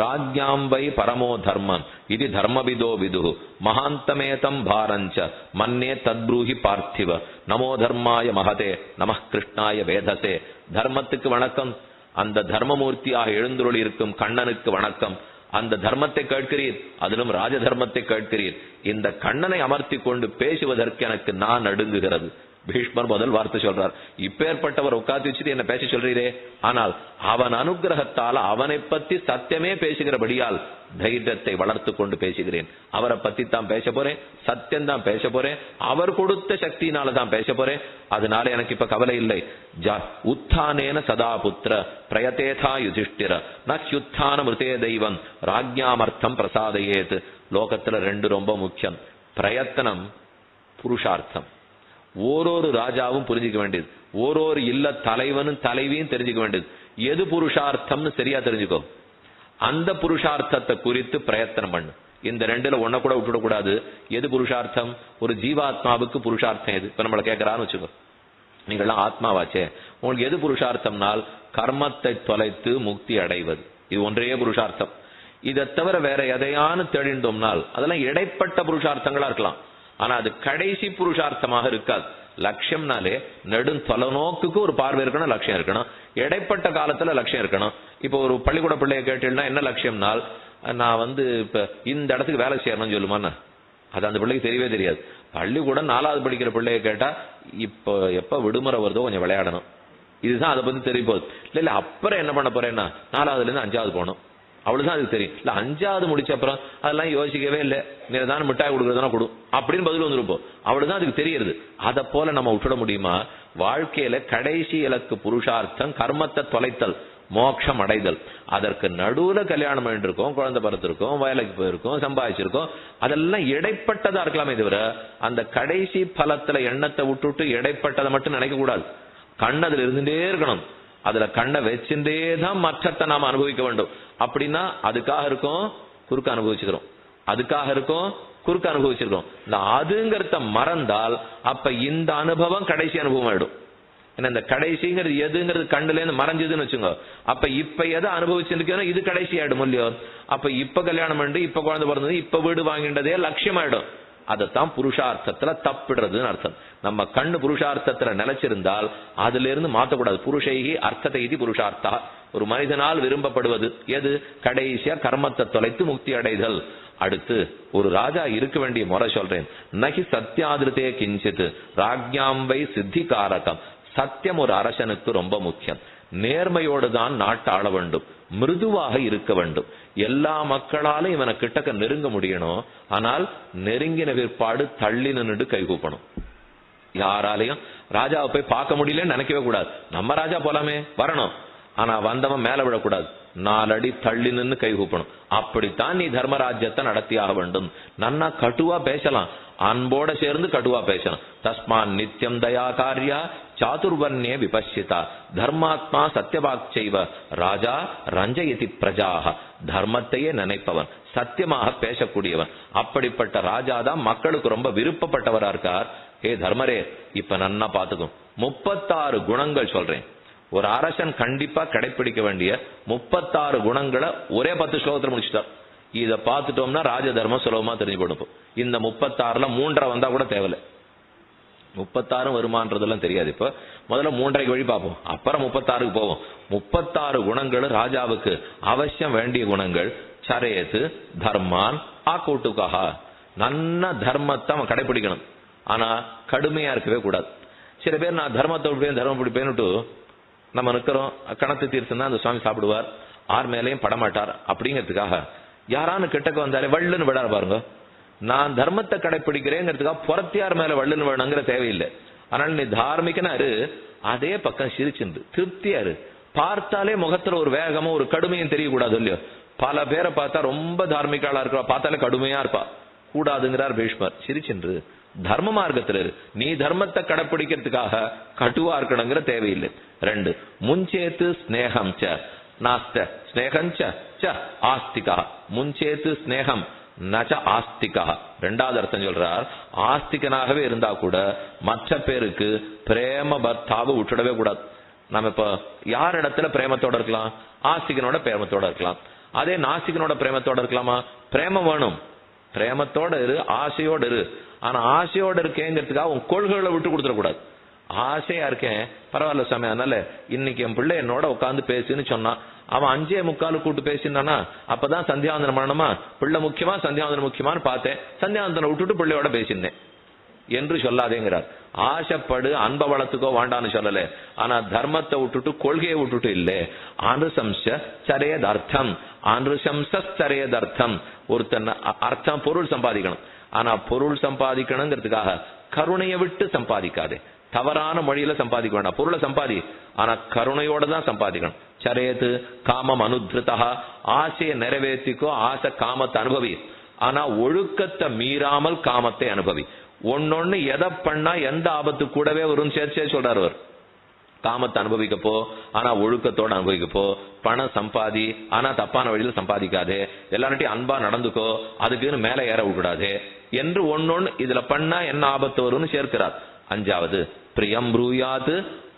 [SPEAKER 1] ராஜ்யாம்பை பரமோ தர்மம் இது தர்மவிதோ விது மகாந்தமேதம் பாரஞ்ச மன்னே தத்ப்ரூஹி பார்த்திவ நமோ தர்மாய மகதே நம கிருஷ்ணாய வேதசே. தர்மத்துக்கு வணக்கம். அந்த தர்மமூர்த்தியாக எழுந்துருள் இருக்கும் கண்ணனுக்கு வணக்கம். அந்த தர்மத்தை கேட்கிறீர், அதிலும் ராஜ தர்மத்தை கேட்கிறீர். இந்த கண்ணனை அமர்த்தி கொண்டு பேசுவதற்கு எனக்கு நான் நடுங்குகிறது. பீஷ்மர் முதல் வார்த்தை சொல்றார், இப்பேற்பட்டவர் உட்காந்து வச்சுட்டு என்ன பேச சொல்றீரே, ஆனால் அவன் அனுகிரகத்தால் அவனை பத்தி சத்தியமே பேசுகிறபடியால் தைரியத்தை வளர்த்து கொண்டு பேசுகிறேன். அவரை பத்தி தான் பேச போறேன், சத்தியம் தான் பேச போறேன், அவர் கொடுத்த சக்தியினால தான் பேச போறேன். அதனால எனக்கு இப்ப கவலை இல்லை. உத்தானேன சதா புத்திர பிரயதேதா யுதிஷ்டிர நுத்தான மிருதே தெய்வம் ராஜ்யாமர்த்தம் பிரசாதையேத். லோகத்துல ரெண்டு ரொம்ப முக்கியம், பிரயத்தனம், புருஷார்த்தம். ஓரொரு ராஜாவும் புரிஞ்சுக்க வேண்டியது, ஓரொரு இல்ல தலைவனும் தலைவியும் தெரிஞ்சுக்க வேண்டியது. எது புருஷார்த்தம்னு சரியா தெரிஞ்சுக்கோ. அந்த புருஷார்த்தத்தை குறித்து பிரயத்தனம் பண்ணு. இந்த ரெண்டுல ஒன்ன கூட விட்டுடக்கூடாது. எது புருஷார்த்தம்? ஒரு ஜீவாத்மாவுக்கு புருஷார்த்தம் எது? இப்ப நம்மளை கேட்கறான்னு வச்சுக்கோ, நீங்கள்லாம் ஆத்மாவாச்சே, உங்களுக்கு எது புருஷார்த்தம்னால் கர்மத்தை தொலைத்து முக்தி அடைவது. இது ஒன்றையே புருஷார்த்தம். இதை தவிர வேற எதையானு தேடிந்தோம்னால் அதெல்லாம் இடைப்பட்ட புருஷார்த்தங்களா இருக்கலாம். ஆனா அது கடைசி புருஷார்த்தமாக இருக்காது. லட்சியம்னாலே நெடும் தொலைநோக்குக்கு ஒரு பார்வை இருக்கணும், லட்சியம் இருக்கணும். இடைப்பட்ட காலத்துல லட்சியம் இருக்கணும். இப்போ ஒரு பள்ளிக்கூட பிள்ளைய கேட்டீங்கன்னா என்ன லட்சியம்னால், நான் இப்ப இந்த இடத்துக்கு வேலை செய்யணும்னு சொல்லுமாண்ணா, அது அந்த பிள்ளைக்கு தெரியவே தெரியாது. பள்ளிக்கூடம் 4வது படிக்கிற பிள்ளைய கேட்டா இப்ப எப்ப விடுமுறை வருதோ கொஞ்சம் விளையாடணும், இதுதான் அதை பத்தி தெரிய போகுது. இல்ல அப்புறம் என்ன பண்ண போறேன்னா 4வதுல இருந்து 5வது போகணும், அவ்வளவுதான் அதுக்கு தெரியும். இல்ல 5வது முடிச்ச அப்புறம் அதெல்லாம் யோசிக்கவே இல்லை, நீ ஏதாவது மிட்டாய் கொடுக்கறதுனா கொடு அப்படின்னு பதில் வந்துருப்போம், அவ்வளவுதான் அதுக்கு தெரியுது. அதை போல நம்ம விட்டுட முடியுமா? வாழ்க்கையில கடைசி இலக்கு புருஷார்த்தம், கர்மத்தை தொலைத்தல், மோட்சம் அடைதல். அதற்கு நடுவுல கல்யாணம் பண்ணிருக்கோம், குழந்தை பிறந்திருக்கோம், வயலுக்கு போயிருக்கோம், சம்பாதிச்சிருக்கோம், அதெல்லாம் இடைப்பட்டதா இருக்கலாமே தவிர அந்த கடைசி பலத்துல எண்ணத்தை விட்டுட்டு இடைப்பட்டதை மட்டும் நினைக்க கூடாது. கண்ணதுல இருந்துட்டே இருக்கணும், அதுல கண்ணை வச்சுட்டே தான் மற்றத்தை நாம அனுபவிக்க வேண்டும். அப்படின்னா அதுக்காக இருக்கும் குறுக்க அனுபவிச்சுக்கிறோம், அதுக்காக இருக்கும் குறுக்க அனுபவிச்சிருக்கோம். இந்த அதுங்கிறத மறந்தால் அப்ப இந்த அனுபவம் கடைசி அனுபவம் ஆயிடும். ஏன்னா இந்த கடைசிங்கிறது எதுங்கிறது கண்ணுல இருந்து மறைஞ்சதுன்னு வச்சுங்க, அப்ப இப்ப எதை அனுபவிச்சிருக்கோம் இது கடைசி ஆயிடும் இல்லையோ. அப்ப இப்ப கல்யாணம் பண்ணி இப்ப குழந்தை பிறந்தது இப்ப வீடு வாங்கின்றதே லட்சியம் ஆயிடும். அதைத்தான் புருஷார்த்தத்துல தப்பிடுறதுன்னு அர்த்தம். நம்ம கண்ணு புருஷார்த்தத்துல நிலைச்சிருந்தால் அதுல இருந்து மாற்றக்கூடாது. புருஷைகி அர்த்தத்தை இது புருஷார்த்தா, ஒரு மனிதனால் விரும்பப்படுவது எது? கடைசியா கர்மத்தை தொலைத்து முக்தி அடைதல். அடுத்து ஒரு ராஜா இருக்க வேண்டிய முறை சொல்றேன். நகி சத்தியாதிருத்தே கிஞ்சித் ராஜ்யாம்பை சித்தி காரகம். சத்தியம் ஒரு அரசனுக்கு ரொம்ப முக்கியம். நேர்மையோடு தான் நாட்டை ஆள வேண்டும், மிருதுவாக இருக்க வேண்டும். எல்லா மக்களாலும் இவனை கிட்டக்க நெருங்க முடியணும், ஆனால் நெருங்கின பிற்பாடு தள்ளி நின்று கை கூப்பணும். யாராலையும் ராஜாவை போய் பார்க்க முடியலன்னு நினைக்கவே கூடாது. நம்ம ராஜா போலாமே வரணும், ஆனா வந்தவன் மேல விடக்கூடாது, 4 அடி தள்ளி நின்று கை கூப்பணும். அப்படித்தான் நீ தர்மராஜ்யத்தை நடத்தியாக வேண்டும். நன்னா கட்டுவா பேசலாம், அன்போட சேர்ந்து கட்டுவா பேசணும். தஸ்மான் நித்தியம் தயா காரியா சாதுர்வர்ணிய விபஷ்யிதா தர்மாத்மா சத்தியவாக் செய்வ ராஜா ரஞ்சயதி பிரஜாக. தர்மத்தையே நினைப்பவன், சத்தியமாக பேசக்கூடியவன். அப்படிப்பட்ட ராஜாதான் மக்களுக்கு ரொம்ப விருப்பப்பட்டவரா இருக்கார். ஏ தர்மரே, இப்ப நன்னா பாத்துக்கும் 36 குணங்கள் சொல்றேன். ஒரு அரசன் கண்டிப்பா கடைபிடிக்க வேண்டிய 36 குணங்களை ஒரே 10 ஸ்லோகத்துல முடிச்சுட்டார். இத பார்த்துட்டோம்னா ராஜ தர்மம் சுலபமா தெரிஞ்சு கொடுப்போம். இந்த 36ல 3.5 வந்தா கூட தேவையில்லை. 36 வருமானதெல்லாம் தெரியாது. இப்ப முதல்ல 3.5 வழி பார்ப்போம், அப்புறம் 36க்கு போவோம். 36 குணங்கள் ராஜாவுக்கு அவசியம் வேண்டிய குணங்கள். சரேத்து தர்மான் ஆக்கூட்டுக்காக, நல்ல தர்மத்தை அவன் கடைபிடிக்கணும், ஆனா கடுமையா இருக்கவே கூடாது. சில பேர் நான் தர்மத்தை விடுப்பேன் தர்மம் பிடிப்பேன்னுட்டு நம்ம நிக்கிறோம், கணத்து தீர்த்தம் தான் அந்த சுவாமி சாப்பிடுவார், ஆறு மேலையும் படமாட்டார் அப்படிங்கிறதுக்காக யாரானு கிட்டக்க வந்தாலே வள்ளுன்னு விடாரு பாருங்க. நான் தர்மத்தை கடைபிடிக்கிறேங்கிறதுக்காக புறத்தியார் மேல வள்ளுன்னு வேணுங்கிற தேவையில்லை. ஆனால் நீ தார்மிகனாரு, அதே பக்கம் சிரிச்சுண்டு திருப்தியாரு, பார்த்தாலே முகத்துல ஒரு வேகமும் ஒரு கடுமையும் தெரியக்கூடாது இல்லையோ. பல பேரை பார்த்தா ரொம்ப தார்மிகாளா இருக்கா, பார்த்தாலே கடுமையா இருப்பா, கூடாதுங்கிறார் பீஷ்மர். சிரிச்சென்று தர்ம மார்க்கத்தில் இரு. நீ தர்மத்தை கடைப்பிடிக்கிறதுக்காக கட்டுவா இருக்கணுங்கிற தேவையில்லை. 2 முன்சேத்து ஸ்நேகம் ச நாஸ்த ஸ்நேகம் ச ஆஸ்திகா. முன்சேத்து ஸ்நேகம் நச்ச ஆஸ்திகா. 2வது அர்த்தம் சொல்றார், ஆஸ்திகனாகவே இருந்தா கூட மற்ற பேருக்கு பிரேம பர்த்தாவை விட்டுடவே கூடாது. நம்ம இப்ப யார் இடத்துல பிரேமத்தோட இருக்கலாம்? ஆஸ்திகனோட பிரேமத்தோட இருக்கலாம். அதே நாஸ்திகனோட பிரேமத்தோட இருக்கலாமா? பிரேமம் வேணும், பிரேமத்தோட இரு, ஆசையோடு இரு. ஆனா ஆசையோட இருக்கேங்கிறதுக்காக உன் கொள்கைகளை விட்டு கொடுத்துடக்கூடாது. ஆசையா இருக்கேன் பரவாயில்ல சாமி, அதனால இன்னைக்கு என் பிள்ளை என்னோட உட்காந்து பேசுன்னு சொன்னான், அவன் 5:45 கூட்டு பேசினானா, அப்பதான் சந்தியாவந்தனம் பண்ணணுமா? பிள்ளை முக்கியமா சந்தியாவந்தனம் முக்கியமானு பார்த்தேன், சந்தியாவந்தனை விட்டுட்டு பிள்ளையோட பேசினேன் என்று சொல்லாதேங்கிறார். ஆசைப்படு, அன்ப வளத்துக்கோ வேண்டான்னு சொல்லல, ஆனா தர்மத்தை விட்டுட்டு கொள்கையை விட்டுட்டு இல்ல. அனுசம்ச சரேதர்த்தம், அனுசம்சரேதர்த்தம். ஒருத்தன் அர்த்தம் பொருள் சம்பாதிக்கணும், ஆனா பொருள் சம்பாதிக்கணுங்கிறதுக்காக கருணையை விட்டு சம்பாதிக்காதே, தவறான மொழியில சம்பாதிக்க வேண்டாம். பொருளை சம்பாதி, ஆனா கருணையோட தான் சம்பாதிக்கணும். சரேத்து காமம் அனுத்ருதா, ஆசையை நிறைவேற்றிக்கோ, ஆசை காமத்தை அனுபவி, ஆனா ஒழுக்கத்தை மீறாமல் காமத்தை அனுபவி. ஒன்னொன்னு எதை பண்ணா எந்த ஆபத்து கூடவே வரும் சேர்ச்சே சொல்றாரு அவர். காமத்தை அனுபவிக்கப்போ, ஆனா ஒழுக்கத்தோட அனுபவிக்கப்போ. பணம் சம்பாதி, ஆனா தப்பான வழியில சம்பாதிக்காதே. எல்லார்ட்டையும் அன்பா நடந்துக்கோ, அதுக்குன்னு மேல ஏற விடாதே என்று ஒன்னொன்னு இதுல பண்ணா என்ன ஆபத்து வரும்னு சேர்க்கிறார். 5வது பிரியம் ப்ரூயாது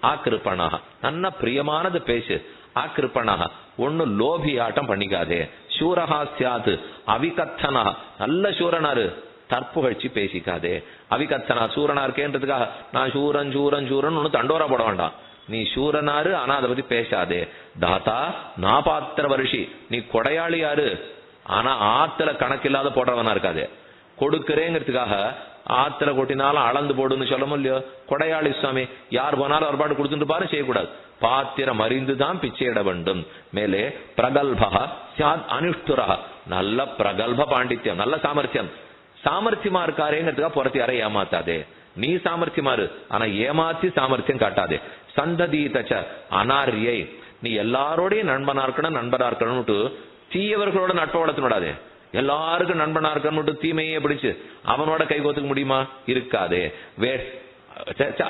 [SPEAKER 1] ஆக்கிருப்பனாக, நல்ல பிரியமானது பேசு. ஆக்கிருப்பனாக, ஒன்னு லோபி ஆட்டம் பண்ணிக்காதே. சூரஹா சியாது அவிகத்தனா, நல்ல சூரனாரு, தற்புகழ்ச்சி பேசிக்காதே. அவிகத்தனா, சூரனா இருக்கேன்றதுக்காக நான் சூரன் சூரன் சூரன் ஒன்னு தண்டோரா போட வேண்டாம். நீ சூரனாரு, ஆனா அதை பத்தி பேசாதே. தாத்தா நாபாத்திர வருஷி, நீ கொடையாளி யாரு, ஆனா ஆத்துல கணக்கில்லாத போடுறவனா இருக்காது. கொடுக்கிறேங்கிறதுக்காக ஆத்துல கொட்டினாலும் அளந்து போடுன்னு சொல்லவும் இல்லையோ. கொடையாளி சுவாமி யார் போனாலும் ஒரு பாட்டு கொடுத்துட்டு பாரு, செய்யக்கூடாது. பாத்திரம் அறிந்துதான் பிச்சையிட வேண்டும். மேலே பிரகல்பா சாத் அனுஷ்டுரா, நல்ல பிரகல்ப பாண்டித்யம், நல்ல சாமர்த்தியம். சாமர்த்தியமா இருக்காரேங்கிறதுக்காக புறத்தி யாரை ஏமாத்தாதே. நீ சாமர்த்தியமா இரு, ஆனா ஏமாத்தி சாமர்த்தியம் காட்டாதே. சந்ததி தச்ச அனாரியை, நீ எல்லாரோடையும் நண்பனா இருக்கணும்னு தீயவர்களோட நட்பை வளர்த்து விடாதே. எல்லாருக்கும் நண்பனா இருக்கணும்னு தீமையே பிடிச்சு அவனோட கை கோத்துக்க முடியுமா? இருக்காதே.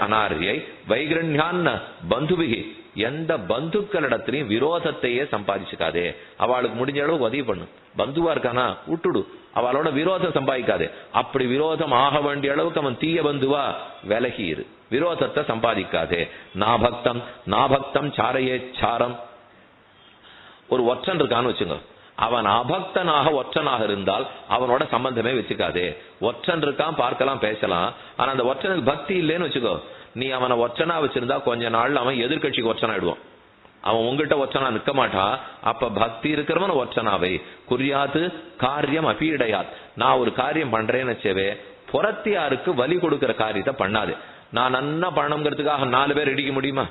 [SPEAKER 1] அனாரியை வைகிரண்யான் பந்துபிகி, எந்த பந்துக்களிடத்திலையும் விரோதத்தையே சம்பாதிச்சுக்காதே. அவளுக்கு முடிஞ்ச அளவு உதவி பண்ணு. பந்துவா இருக்கானா விட்டுடு, அவளோட விரோதம் சம்பாதிக்காதே. அப்படி விரோதம் ஆக வேண்டிய அளவுக்கு அவன் தீய பந்துவா விலகிரு, விரோதத்தை சம்பாதிக்காதே. நாபக்தம் சாரையே சாரம். ஒரு ஒற்றன் இருக்கான்னு வச்சுங்க, அவன் அபக்தனாக ஒற்றனாக இருந்தால் அவனோட சம்பந்தமே வச்சுக்காதே. ஒற்றன் இருக்கான், பார்க்கலாம் பேசலாம், ஆனா அந்த ஒற்றனுக்கு பக்தி இல்லைன்னு வச்சுக்கோ, நீ அவனை ஒற்றனா வச்சிருந்தா கொஞ்ச நாள் அவன் எதிர்கட்சிக்கு ஒற்றனாயிடுவான். அவன் உங்ககிட்ட ஒற்றனா நிற்க மாட்டான். அப்ப பக்தி இருக்கிறவன் ஒற்றனாவை குறியாது காரியம் அபீடையாத். நான் ஒரு காரியம் பண்றேன்னு வச்சவே புறத்தியாருக்கு வலி கொடுக்கிற காரியத்தை பண்ணாது. நான் நன்னா பணம்ங்கிறதுக்காக 4 பேர் இடிக்க முடியுமா?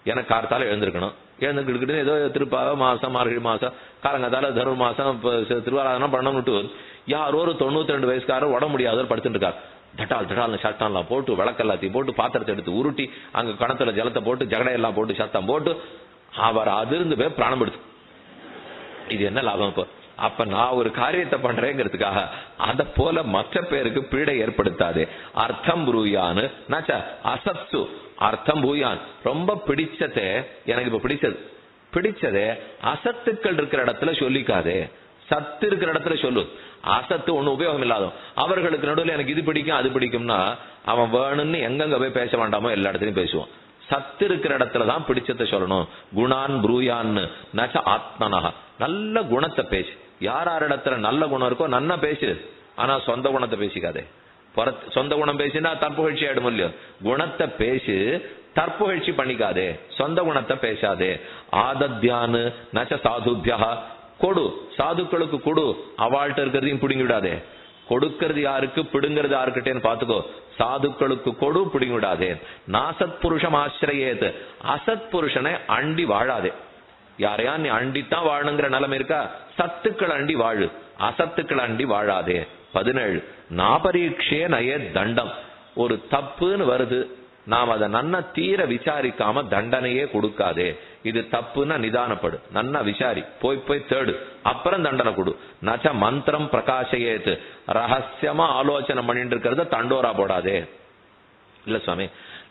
[SPEAKER 1] எனக்கு காரத்தால எழுந்திருக்கணும், எழுந்துக்கிட்டு ஏதோ திருப்பாவ மாசம் மார்கழி மாசம் காலங்காத்தால தர்ம மாசம் திருவாராதனம் பண்ணணும்ட்டு யாரோ ஒரு 92 வயசுக்காரர் உடம்பு முடியாதவர் படுத்துட்டு இருக்கார். தட்டால் சட்டான்லாம் போட்டு விளக்கெல்லாத்தையும் போட்டு பாத்திரத்தை எடுத்து உருட்டி அங்க கணத்துல ஜலத்தை போட்டு ஜகடையெல்லாம் போட்டு சத்தம் போட்டு அவர் அதிர்ந்து போய் பிராணம் படுத்து. இது என்ன லாபம்? இப்போ அப்ப நான் ஒரு காரியத்தை பண்றேங்கிறதுக்காக அத போல மற்ற பேருக்கு பீடை ஏற்படுத்தாதே. அர்த்தம் புரூயான்னு அசத்து அர்த்தம் பூயான். ரொம்ப பிடிச்சதே, எனக்கு இப்ப பிடிச்சதே அசத்துக்கள் இருக்கிற இடத்துல சொல்லிக்காதே, சத்து இருக்கிற இடத்துல சொல்லு. அசத்து ஒண்ணு உபயோகம் இல்லாத அவர்களுக்கு நடுவில் எனக்கு இது பிடிக்கும் அது பிடிக்கும்னா அவன் வேணும்னு எங்கெங்க போய் பேச வேண்டாமோ எல்லா இடத்துலயும் பேசுவான். சத்து இருக்கிற இடத்துலதான் பிடிச்சதை சொல்லணும். குணான் புரூயான்னு நச்ச ஆத்மனா, நல்ல குணத்தை பேசு. யார் இடத்துல நல்ல குணம் இருக்கோ நன்னா பேசு, ஆனா சொந்த குணத்தை பேசிக்காதே. சொந்த குணம் பேசினா தற்புகழ்ச்சி ஆயிடும் இல்லையோ. குணத்தை பேசு, தற்புகழ்ச்சி பண்ணிக்காதே, சொந்த குணத்தை பேசாதே. ஆதத்யான்னு நச்ச சாதுபியா, கொடு சாதுக்களுக்கு கொடு, அவள்கிட்ட இருக்கிறதையும் பிடிங்கி விடாதே. கொடுக்கிறது யாருக்கு பிடுங்கிறது யாருக்கிட்டேன்னு பாத்துக்கோ. சாதுக்களுக்கு கொடு, பிடிங்கி விடாதே. நாசத் புருஷம் ஆசிரியேது, அசத் புருஷனை அண்டி வாழாதே. யாரையா நீ அண்டித்தான் வாழணுங்கிற நிலைமை இருக்கா? சத்துக்கள் அண்டி வாழு, அசத்துக்கள் அண்டி வாழாதே. 17 நாபரீட்சே நயே தண்டம். ஒரு தப்புன்னு வருது, நாம் அதை நன்னா தீர விசாரிக்காம தண்டனையே கொடுக்காதே. இது தப்புன்னா நிதானப்படு, நன்னா விசாரி, போய் தேடு, அப்புறம் தண்டனை கொடு. நச்ச மந்திரம் பிரகாசையேத்து, ரகசியமா ஆலோசனை பண்ணிட்டு இருக்கிறத தண்டோரா போடாதே. இல்ல சுவாமி,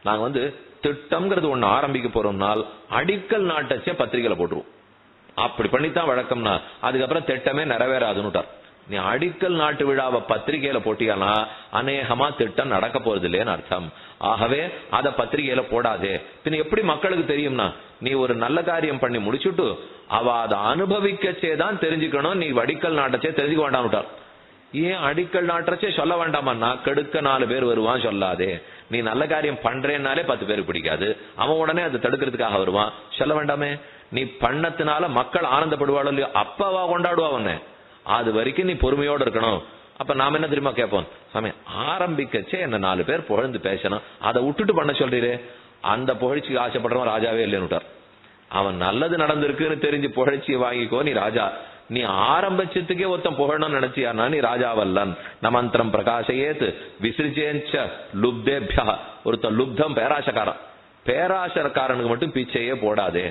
[SPEAKER 1] நாங்க திட்டம்ங்கிறது ஒண்ணு ஆரம்பிக்க போறோம்னால் அடிக்கல் நாட்டச்சே பத்திரிகையில போட்டுருவோம். அப்படி பண்ணித்தான் வழக்கம்னா அதுக்கப்புறம் திட்டமே நிறைவேறாதுன்னுட்டார். நீ அடிக்கல் நாட்டு விழாவை பத்திரிகையில போட்டியானா அநேகமா திட்டம் நடக்க போறது இல்லைன்னு அர்த்தம். ஆகவே அத பத்திரிகையில போடாதே. பின்ன எப்படி மக்களுக்கு தெரியும்னா, நீ ஒரு நல்ல காரியம் பண்ணி முடிச்சுட்டு அவ அதை அனுபவிக்கச்சேதான் தெரிஞ்சுக்கணும், நீ அடிக்கல் நாட்டச்சே தெரிஞ்சுக்க வேண்டாம்னுட்டார். ஏன் அடிக்கல் நாட்டச்சே சொல்ல வேண்டாமன்னா கெடுக்க 4 பேர் வருவான் சொல்லாதே. நீ நல்ல காரியம் பண்றேன்னாலே 10 பேருக்கு பிடிக்காது, அவன் உடனே அதை தடுக்கிறதுக்காக வருவான், சொல்ல வேண்டாமே. நீ பண்ணத்தினால மக்கள் ஆனந்தப்படுவாளோ இல்லையோ, அப்பவா கொண்டாடுவா உன்னை. அது வரைக்கும் நீ பொறுமையோடு இருக்கணும். அப்ப நாம என்ன தெரியுமா கேட்போம், சாமி ஆரம்பிக்கச்சே என்ன 4 பேர் புகழ்ந்து பேசணும், அதை விட்டுட்டு பண்ண சொல்றீரே. அந்த புகழ்ச்சிக்கு ஆசைப்படுறவன் ராஜாவே இல்லைன்னு. அவன் நல்லது நடந்திருக்குன்னு தெரிஞ்சு புகழ்ச்சியை வாங்கிக்கோ, நீ ராஜா. நீ ஆரம்பிச்சதுக்கே ஒருத்தன் புகழணும்னு நினைச்சியானா நீ ராஜாவல்லன். நமந்திரம் பிரகாசையேத்து விசிறிச்சேஞ்ச லுப்தேபியா. ஒருத்தன் லுப்தம் பேராசக்காரன், பேராசக்காரனுக்கு மட்டும் பிச்சையே போடாதே.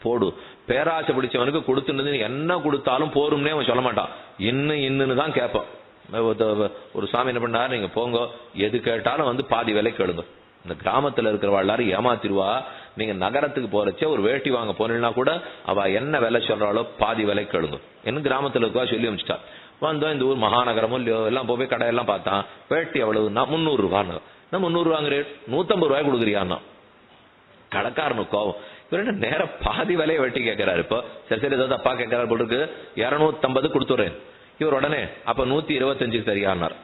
[SPEAKER 1] போடு, பேராசை பிடிச்சவனுக்கு கொடுத்துன்னு என்ன கொடுத்தாலும் போரும்னே அவன் சொல்ல மாட்டான், இன்னுன்னு தான் கேட்பான். ஒரு சாமி என்ன பண்ணாரு, நீங்க போங்க எது கேட்டாலும் பாதி விலை கேளுங்க. இந்த கிராமத்துல இருக்கிறவா எல்லாரும் ஏமாத்திருவா. நீங்க நகரத்துக்கு போறச்சே ஒரு வேட்டி வாங்க போனா கூட அவ என்ன விலை சொல்றாளோ பாதி விலை கேளுங்க. என்ன கிராமத்துல இருக்கா சொல்லி அமைச்சிட்டா. வந்தோம் இந்த ஊர் மகாநகரமும் இல்லையோ, எல்லாம் போய் கடையெல்லாம் பார்த்தான். வேட்டி எவ்வளவுன்னா 300 ரூபான்னு. நான் 300 வாங்குறேன், 150 ரூபாய் கொடுக்குறியான்னா. கடைக்காரனு கோவம், இவரு நேரம் பாதி விலையை வெட்டி கேட்கிறாரு. இப்போ சரி ஏதாவது அப்பா கேட்கிறாரு போட்டுருக்கு, 250 கொடுத்துறேன். இவர் உடனே அப்ப 125 சரியானார்.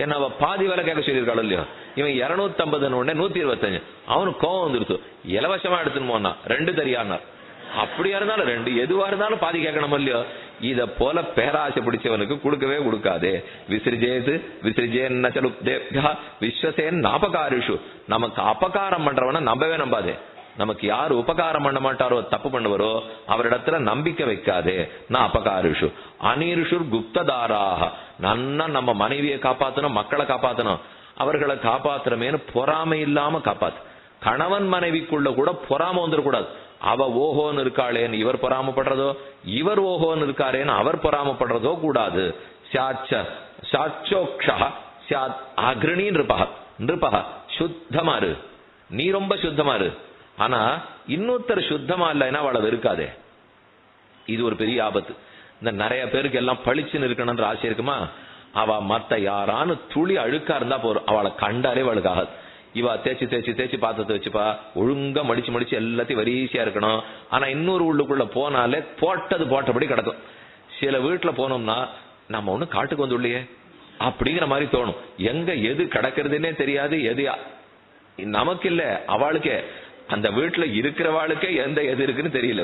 [SPEAKER 1] ஏன்னா அவ பாதி விலை கேட்க சொல்லியிருக்காள் இல்லையோ. இவன் 250 உடனே 125. அவனுக்கு கோவம் வந்துருச்சு, இலவசமா எடுத்துன்னு போனா 2 தெரியானார். அப்படியா இருந்தாலும் 2, எதுவா இருந்தாலும் பாதி கேட்கணும் இல்லையோ. இத போல பேராசை பிடிச்சவனுக்கு கொடுக்கவே கொடுக்காதே. விசிறிஜேது விசிறிஜேன்ன சலுப்தேப்யா விஸ்வசேன் அபகாரிஷு. நமக்கு அபகாரம் பண்றவன நம்பவே நம்பாதே. நமக்கு யார் உபகாரம் பண்ண மாட்டாரோ, தப்பு பண்ணுவாரோ அவரிடத்துல நம்பிக்கை வைக்காதே. நான் அபகாரிஷு அனீருஷுர் குப்ததாராக. நன்னா நம்ம மனைவியை காப்பாத்தணும், மக்களை காப்பாத்தணும், அவர்களை காப்பாத்துறமேனு பொறாமை இல்லாம காப்பாத்து. கணவன் மனைவிக்குள்ள கூட பொறாம வந்துடக்கூடாது. அவ ஓஹோன்னு இருக்காளேன்னு இவர் பொறாமப்படுறதோ, இவர் ஓஹோன்னு இருக்காரேன்னு அவர் பொறாமப்படுறதோ கூடாது. நிருபக சுத்தமாரு, நீ ரொம்ப சுத்தமாரு. ஆனா இன்னொருத்தர் சுத்தமா இல்லைன்னா அவளை வெறுக்காதே. இது ஒரு பெரிய ஆபத்து. இந்த நிறைய பேருக்கு எல்லாம் பளிச்சுன்னு இருக்கணும்ன்ற ஆசை இருக்குமா, அவ மத்த யாரான்னு துளி அழுக்கா இருந்தா போறோம், அவளை கண்டாலே அவளுக்காகாது. இவ தேய்ச்சி தேய்ச்சி தேய்ச்சி பாத்திரத்தை வச்சுப்பா, ஒழுங்கா மடிச்சு மடிச்சு எல்லாத்தையும் வரிசையா இருக்கணும். ஆனா இன்னொரு உள்ளுக்குள்ள போனாலே போட்டது போட்டபடி கிடக்கும். சில வீட்டுல போனோம்னா நம்ம ஒண்ணு காட்டுக்கு வந்துள்ளையே அப்படிங்கிற மாதிரி தோணும். எங்க எது கிடக்கிறதுன்னே தெரியாது. எது நமக்கு இல்ல, அவளுக்கே, அந்த வீட்டுல இருக்கிறவாளுக்கே எந்த எது இருக்குன்னு தெரியல.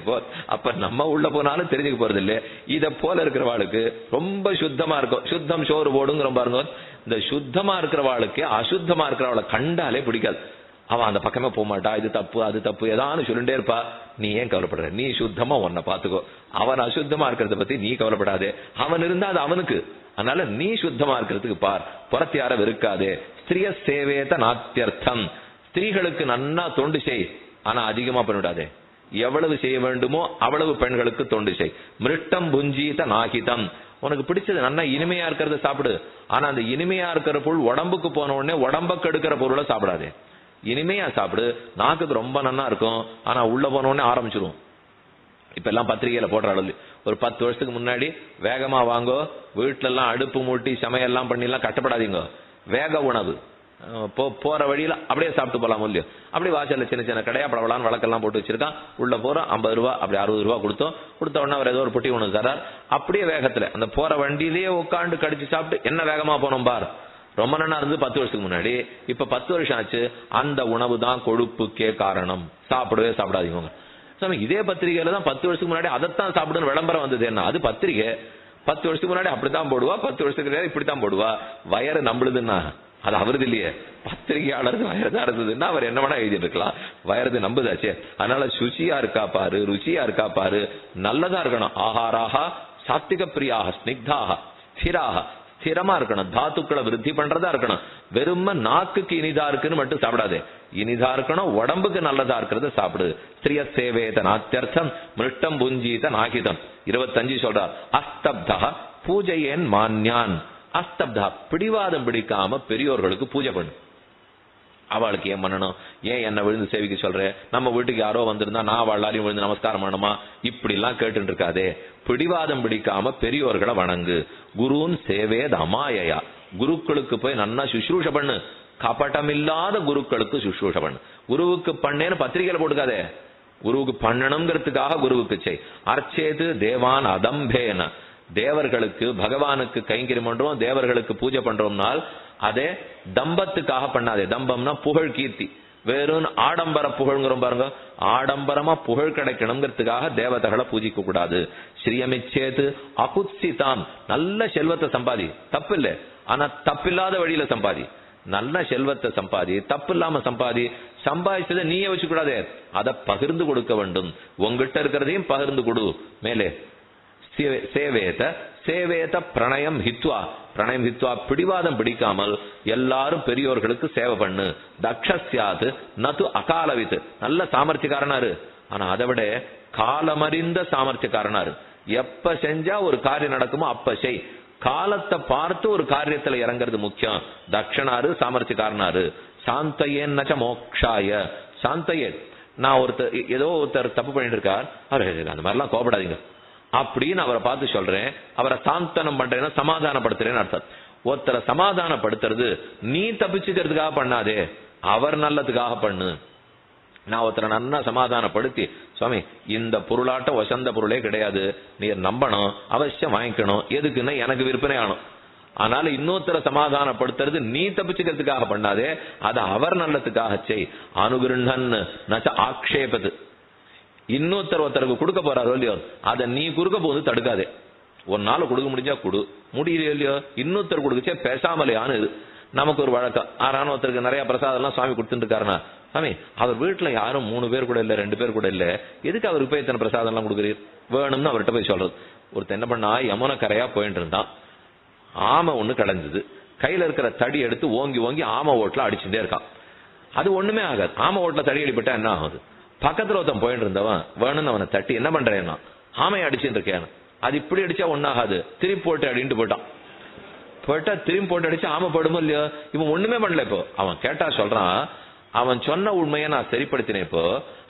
[SPEAKER 1] அப்ப நம்ம உள்ள போனாலும் தெரிஞ்சுக்க போறது இல்ல. இத போல இருக்கிறவாளுக்கு ரொம்ப சுத்தமா இருக்கும். சுத்தம் சோறு போடுங்கிற பாருங்க. இந்த சுத்தமா இருக்கிறவாளுக்கு அசுத்தமா இருக்கிறவாளை கண்டாலே பிடிக்காது. அவன் அந்த பக்கமே போக மாட்டா. இது தப்பு அது தப்பு ஏதானு சொல்லிட்டே இருப்பா. நீ ஏன் கவலைப்படுற, நீ சுத்தமா உன்னை பாத்துக்கோ. அவன் அசுத்தமா இருக்கிறத பத்தி நீ கவலைப்படாதே. அவன் இருந்தா அது அவனுக்கு. அதனால நீ சுத்தமா இருக்கிறதுக்கு பார், புறத்தியார வெறுக்காதே. ஸ்திரிய சேவேத நாத்தியர்த்தம். ஸ்திரீகளுக்கு நன்னா தொண்டு செய், ஆனா அதிகமா பண்ணிவிடாதே. எவ்வளவு செய்ய வேண்டுமோ அவ்வளவு பெண்களுக்கு தொண்டு செய். மிருட்டம் புஞ்சீத நாகிதம். உனக்கு பிடிச்சது நன்னா இனிமையா இருக்கிறத சாப்பிடு. ஆனா அந்த இனிமையா இருக்கிற பொருள் உடம்புக்கு போன உடனே உடம்புக்கு எடுக்கிற பொருளை சாப்பிடாதே. இனிமையா சாப்பிடு. நாக்குக்கு ரொம்ப நன்னா இருக்கும், ஆனா உள்ள போன உடனே ஆரம்பிச்சிரும். இப்ப எல்லாம் பத்திரிகையில போடுற அளவு. ஒரு 10 வருஷத்துக்கு முன்னாடி வேகமா வாங்கோ, வீட்டுல எல்லாம் அடுப்பு மூட்டி சமையல்லாம் பண்ணி எல்லாம் கட்டப்படாதீங்க. வேக உணவு போற வழியில அப்படியே சாப்பிட்டு போலாம் இல்லையோ. அப்படி வாசல்ல சின்ன சின்ன கடையா படவலான்னு வழக்கெல்லாம் போட்டு வச்சிருக்கான். உள்ள போற 50 ரூபா அப்படி 60 ரூபா கொடுத்த உடனே அவர் ஏதோ ஒரு பொட்டி ஒண்ணு தரார். அப்படியே வேகத்துல அந்த போற வண்டியிலேயே உட்காந்து கடிச்சு சாப்பிட்டு என்ன வேகமா போனோம் பார். ரொம்ப நன்னா இருந்து 10 வருஷத்துக்கு முன்னாடி. இப்ப 10 வருஷம் ஆச்சு. அந்த உணவு தான் கொழுப்புக்கே காரணம். சாப்பிடவே சாப்பிடாதீங்க. இதே பத்திரிகையில தான் 10 வருஷத்துக்கு முன்னாடி அதைத்தான் சாப்பிடுன்னு விளம்பரம் வந்தது. என்ன அது பத்திரிகை? 10 வருஷத்துக்கு முன்னாடி அப்படித்தான் போடுவா, 10 வருஷத்துக்கு இப்படித்தான் போடுவா. வயறு நம்பளுதுன்னா அது அவரது இல்லையே, பத்திரிகையாளருக்கு வயறுதான் இருந்ததுன்னா அவர் என்ன வேணா எழுதிட்டு இருக்கலாம். வயறது நம்புதாச்சே. அதனால சுச்சியா இருக்கா பாரு, ருச்சியா இருக்கா பாரு, நல்லதா இருக்கணும். ஆஹாராக சாத்விக பிரியாக ஸ்னிக்தாக ஸ்திராக, ஸ்திரமா இருக்கணும். தாத்துக்களை விருத்தி பண்றதா இருக்கணும். வெறும் நாக்குக்கு இனிதா இருக்குன்னு மட்டும் சாப்பிடாதே. இனிதா இருக்கணும், உடம்புக்கு நல்லதா இருக்கிறத சாப்பிடு. ஸ்திரிய சேவேத நாத்தியர்த்தம் மிருட்டம் புஞ்சீத நாகிதம். 25 சொல்றார். அஸ்தப்தா பூஜையேன் மான்யான். அஸ்தப்தா பிடிவாதம் பிடிக்காம பெரியோர்களுக்கு பூஜை பண்ணு. அவளுக்கு ஏன் பண்ணணும், ஏன் என்ன விழுந்து சேவிக்க சொல்ற, நம்ம வீட்டுக்கு யாரோ வந்திருந்தா நான் எல்லாரையும் விழுந்து நமஸ்காரம் பண்ணணுமா, இப்படி எல்லாம் கேட்டு இருக்காதே. பிடிவாதம் பிடிக்காம பெரியோர்களை வணங்கு. குருன் சேவேத அமாயயா. குருக்களுக்கு போய் நன்னா சுஷ்ரூஷ பண்ணு. கபட்டமில்லாத குருக்களுக்கு சுஷ்ரூஷ பண்ணு. குருவுக்கு பண்ணேன்னு பத்திரிகையில போட்டுக்காதே. குருவுக்கு பண்ணணுங்கிறதுக்காக குருவுக்கு செய். அர்ச்சேது தேவான் அதம்பேன. தேவர்களுக்கு பகவானுக்கு கைங்கரியம் பண்றோம், தேவர்களுக்கு பூஜை பண்றோம்னால் அதே தம்பத்துக்காக பண்ணாதே. தம்பம்னா புகழ் கீர்த்தி. வெறும் ஆடம்பர புகழ்ங்கிறோம் பாருங்க. ஆடம்பரமா புகழ் கிடைக்கணுங்கிறதுக்காக தேவதைகளை பூஜிக்க கூடாது. ஸ்ரீயமிச்சேது அகுத்சிதாம். நல்ல செல்வத்தை சம்பாதி, தப்பு இல்லை. ஆனா தப்பில்லாத வழியில சம்பாதி. நல்ல செல்வத்தை சம்பாதி, தப்பு இல்லாம சம்பாதி. சம்பாதிச்சதை நீயே வச்சு கூடாதே, அதை பகிர்ந்து கொடுக்க வேண்டும். உங்ககிட்ட இருக்கிறதையும் பகிர்ந்து கொடு. மேலே சேவேத சேவேத பிரணயம் ஹித்வா. பிரணயம் ஹித்வா பிடிவாதம் பிடிக்காமல் எல்லாரும் பெரியோர்களுக்கு சேவை பண்ணு. தக்ஷஸ்யாது நது அகாலவித்து. நல்ல சாமர்த்தியக்காரனாரு, ஆனா அதை விட காலமறிந்த சாமர்த்தியக்காரனாரு. எப்ப செஞ்சா ஒரு காரியம் நடக்குமோ அப்ப செய். காலத்தை பார்த்து ஒரு காரியத்துல இறங்குறது முக்கியம். தக்ஷனாரு சாமர்த்தியக்காரனாரு. சாந்தையேன்னச்ச மோக்ஷாய. சாந்தையே. நான் ஏதோ ஒருத்தர் தப்பு பண்ணிட்டு இருக்கார், அவர் அந்த மாதிரிலாம் கோபப்படாதீங்க அப்படின்னு அவரை பார்த்து சொல்றேன். அவரை சாந்தனம் பண்றேன்னா சமாதானப்படுத்துறேன்னு அர்த்தம். ஒருத்தரை சமாதானப்படுத்துறது நீ தப்பிச்சுக்கிறதுக்காக பண்ணாதே, அவர் நல்லதுக்காக பண்ணு. நான் ஒருத்தரை நல்லா சமாதானப்படுத்தி, சுவாமி இந்த பொருளாட்ட வசந்த பொருளே கிடையாது, நீர் நம்பணும், அவசியம் வாங்கிக்கணும், எதுக்குன்னா எனக்கு விற்பனை ஆகணும். அதனால இன்னொருத்தரை சமாதானப்படுத்துறது நீ தப்பிச்சுக்கிறதுக்காக பண்ணாதே, அதை அவர் நல்லதுக்காக செய். அனுகிருண்ணன் நச்ச ஆக்ஷேபது. இன்னொருத்தருக்கு கொடுக்க போறாரோ இல்லையோ, அதை நீ குறுக்க போது தடுக்காதே. ஒரு நாள் கொடுக்க முடிஞ்சா கொடு, முடியலையோ இல்லையோ இன்னொருத்தர் கொடுக்கச்சே பேசாமலையான்னு இது நமக்கு ஒரு வழக்கம். ஆறான ஒருத்தருக்கு நிறைய பிரசாதம் எல்லாம் சுவாமி கொடுத்துட்டு இருக்காருன்னா, சாமி அவர் வீட்டுல யாரும் 3 பேர் கூட இல்ல 2 பேர் கூட இல்ல, எதுக்கு அவருக்கு போய் இத்தனை பிரசாதம் எல்லாம் கொடுக்குறீர் வேணும்னு அவர்கிட்ட போய் சொல்றது. ஒருத்தர் என்ன பண்ணா, யமுனை கரையா போயிட்டு இருந்தான், ஆமை ஒண்ணு கடைஞ்சது, கையில இருக்கிற தடி எடுத்து ஓங்கி ஓங்கி ஆமை ஓட்டுல அடிச்சுட்டே இருக்கான். அது ஒண்ணுமே ஆகாது. ஆமை ஓட்டுல தடி அடிப்பட்டா என்ன ஆகுது? பக்கத்துல ஒருத்தன் போயிட்டு இருந்தவன் வேணும்னு அவனை தட்டி என்ன பண்றேன்னா, ஆமையை அடிச்சுட்டு இருக்கேன், அது இப்படி அடிச்சா ஒன்னாகாது, திருப்பி போட்டு அடின்ட்டு போயிட்டான். போயிட்டா திரும்பி போட்டு அடிச்சு ஆமை போடுமோ இல்லையோ, இவன் ஒண்ணுமே பண்ணல. இப்போ அவன் கேட்டா சொல்றான், அவன் சொன்ன உண்மையை நான் சரிப்படுத்தினேன். இப்போ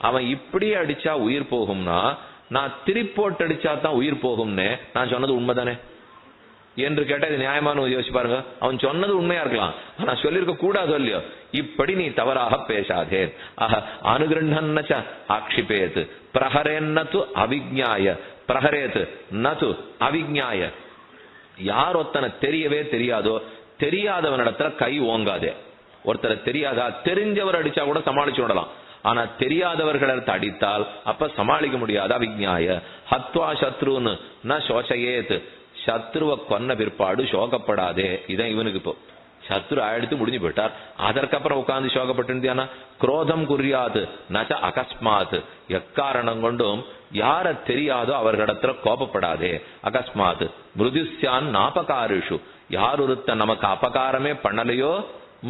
[SPEAKER 1] அவன் இப்படியே அடிச்சா உயிர் போகும்னா நான் திருப்பி போட்டு அடிச்சா தான் உயிர் போகும்னு நான் சொன்னது உண்மைதானே என்று கேட்டா இது நியாயமான யோசிச்சு பாருங்க. அவன் சொன்னது உண்மையா இருக்கலாம், ஆனா சொல்லிருக்க கூடாதோ இல்லையோ. இப்படி நீ தவறாக பேசாதே. அனுகிரண்ணச்ச ஆக்ஷிபேத் பிரஹரேன்னது அவிஜ்ஞாய பிரஹரேத் நது அவிஜ்ஞாய. யார் ஒருத்தனை தெரியவே தெரியாதோ தெரியாதவனிடத்துல கை ஓங்காதே. ஒருத்தரை தெரியாதா தெரிஞ்சவர் அடிச்சா கூட சமாளிச்சு விடலாம், ஆனா தெரியாதவர்களை அடித்தால் அப்ப சமாளிக்க முடியாத அவிஜ்ஞாய. ஹத்வா சத்ருன்னு ந சோசையேத். சத்ருவை கொன்ன பிற்பாடு சோகப்படாதே. இதான் இவனுக்கு இப்போ சத்ரு எடுத்து முடிஞ்சு போயிட்டார், அதற்கப்புறம் உட்கார்ந்து சோகப்பட்டிருந்தியானா குரோதம் குறியாது நச்ச அகஸ்மாத். எக்காரணம் கொண்டும் யார தெரியாதோ அவர்களிடத்துல கோபப்படாதே. அகஸ்மாத் மிருதுஸ்யான் நாபகாரிஷு. யார் ஒருத்த நமக்கு அபகாரமே பண்ணலையோ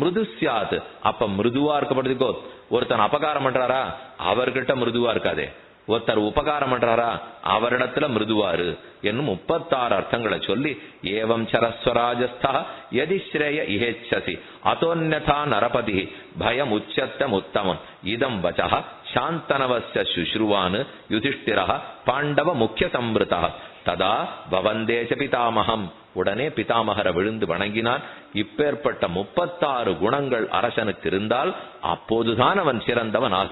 [SPEAKER 1] மிருதுஸ்யாத், அப்ப மிருதுவா இருக்கப்படுதுக்கோ. ஒருத்தன் அபகாரம் பண்றாரா அவர்கிட்ட மிருதுவா இருக்காதே, ஒருத்தர் உபகாரம் பண்றாரா அவரிடத்துல மிருதுவாரு என்னும் 36 அர்த்தங்களை சொல்லி, ஏவம் சரஸ்வராஜஸ்தா யதி ஸ்ரேய இஹேச்சசி அதோன்யதா நரபதி பயம் உச்சத்தம் உத்தமம் இதம் வச்சா சாந்தனவஸ்ய சுஷ்ருவான் யுதிஷ்டிரः பாண்டவ முக்கிய சம்ருதா ததா பவந்தேச பிதாமகம். உடனே பிதாமகரை விழுந்து வணங்கினான். இப்பேற்பட்ட 36 குணங்கள் அரசனுக்கு இருந்தால் அப்போதுதான் அவன் சிறந்தவன் ஆக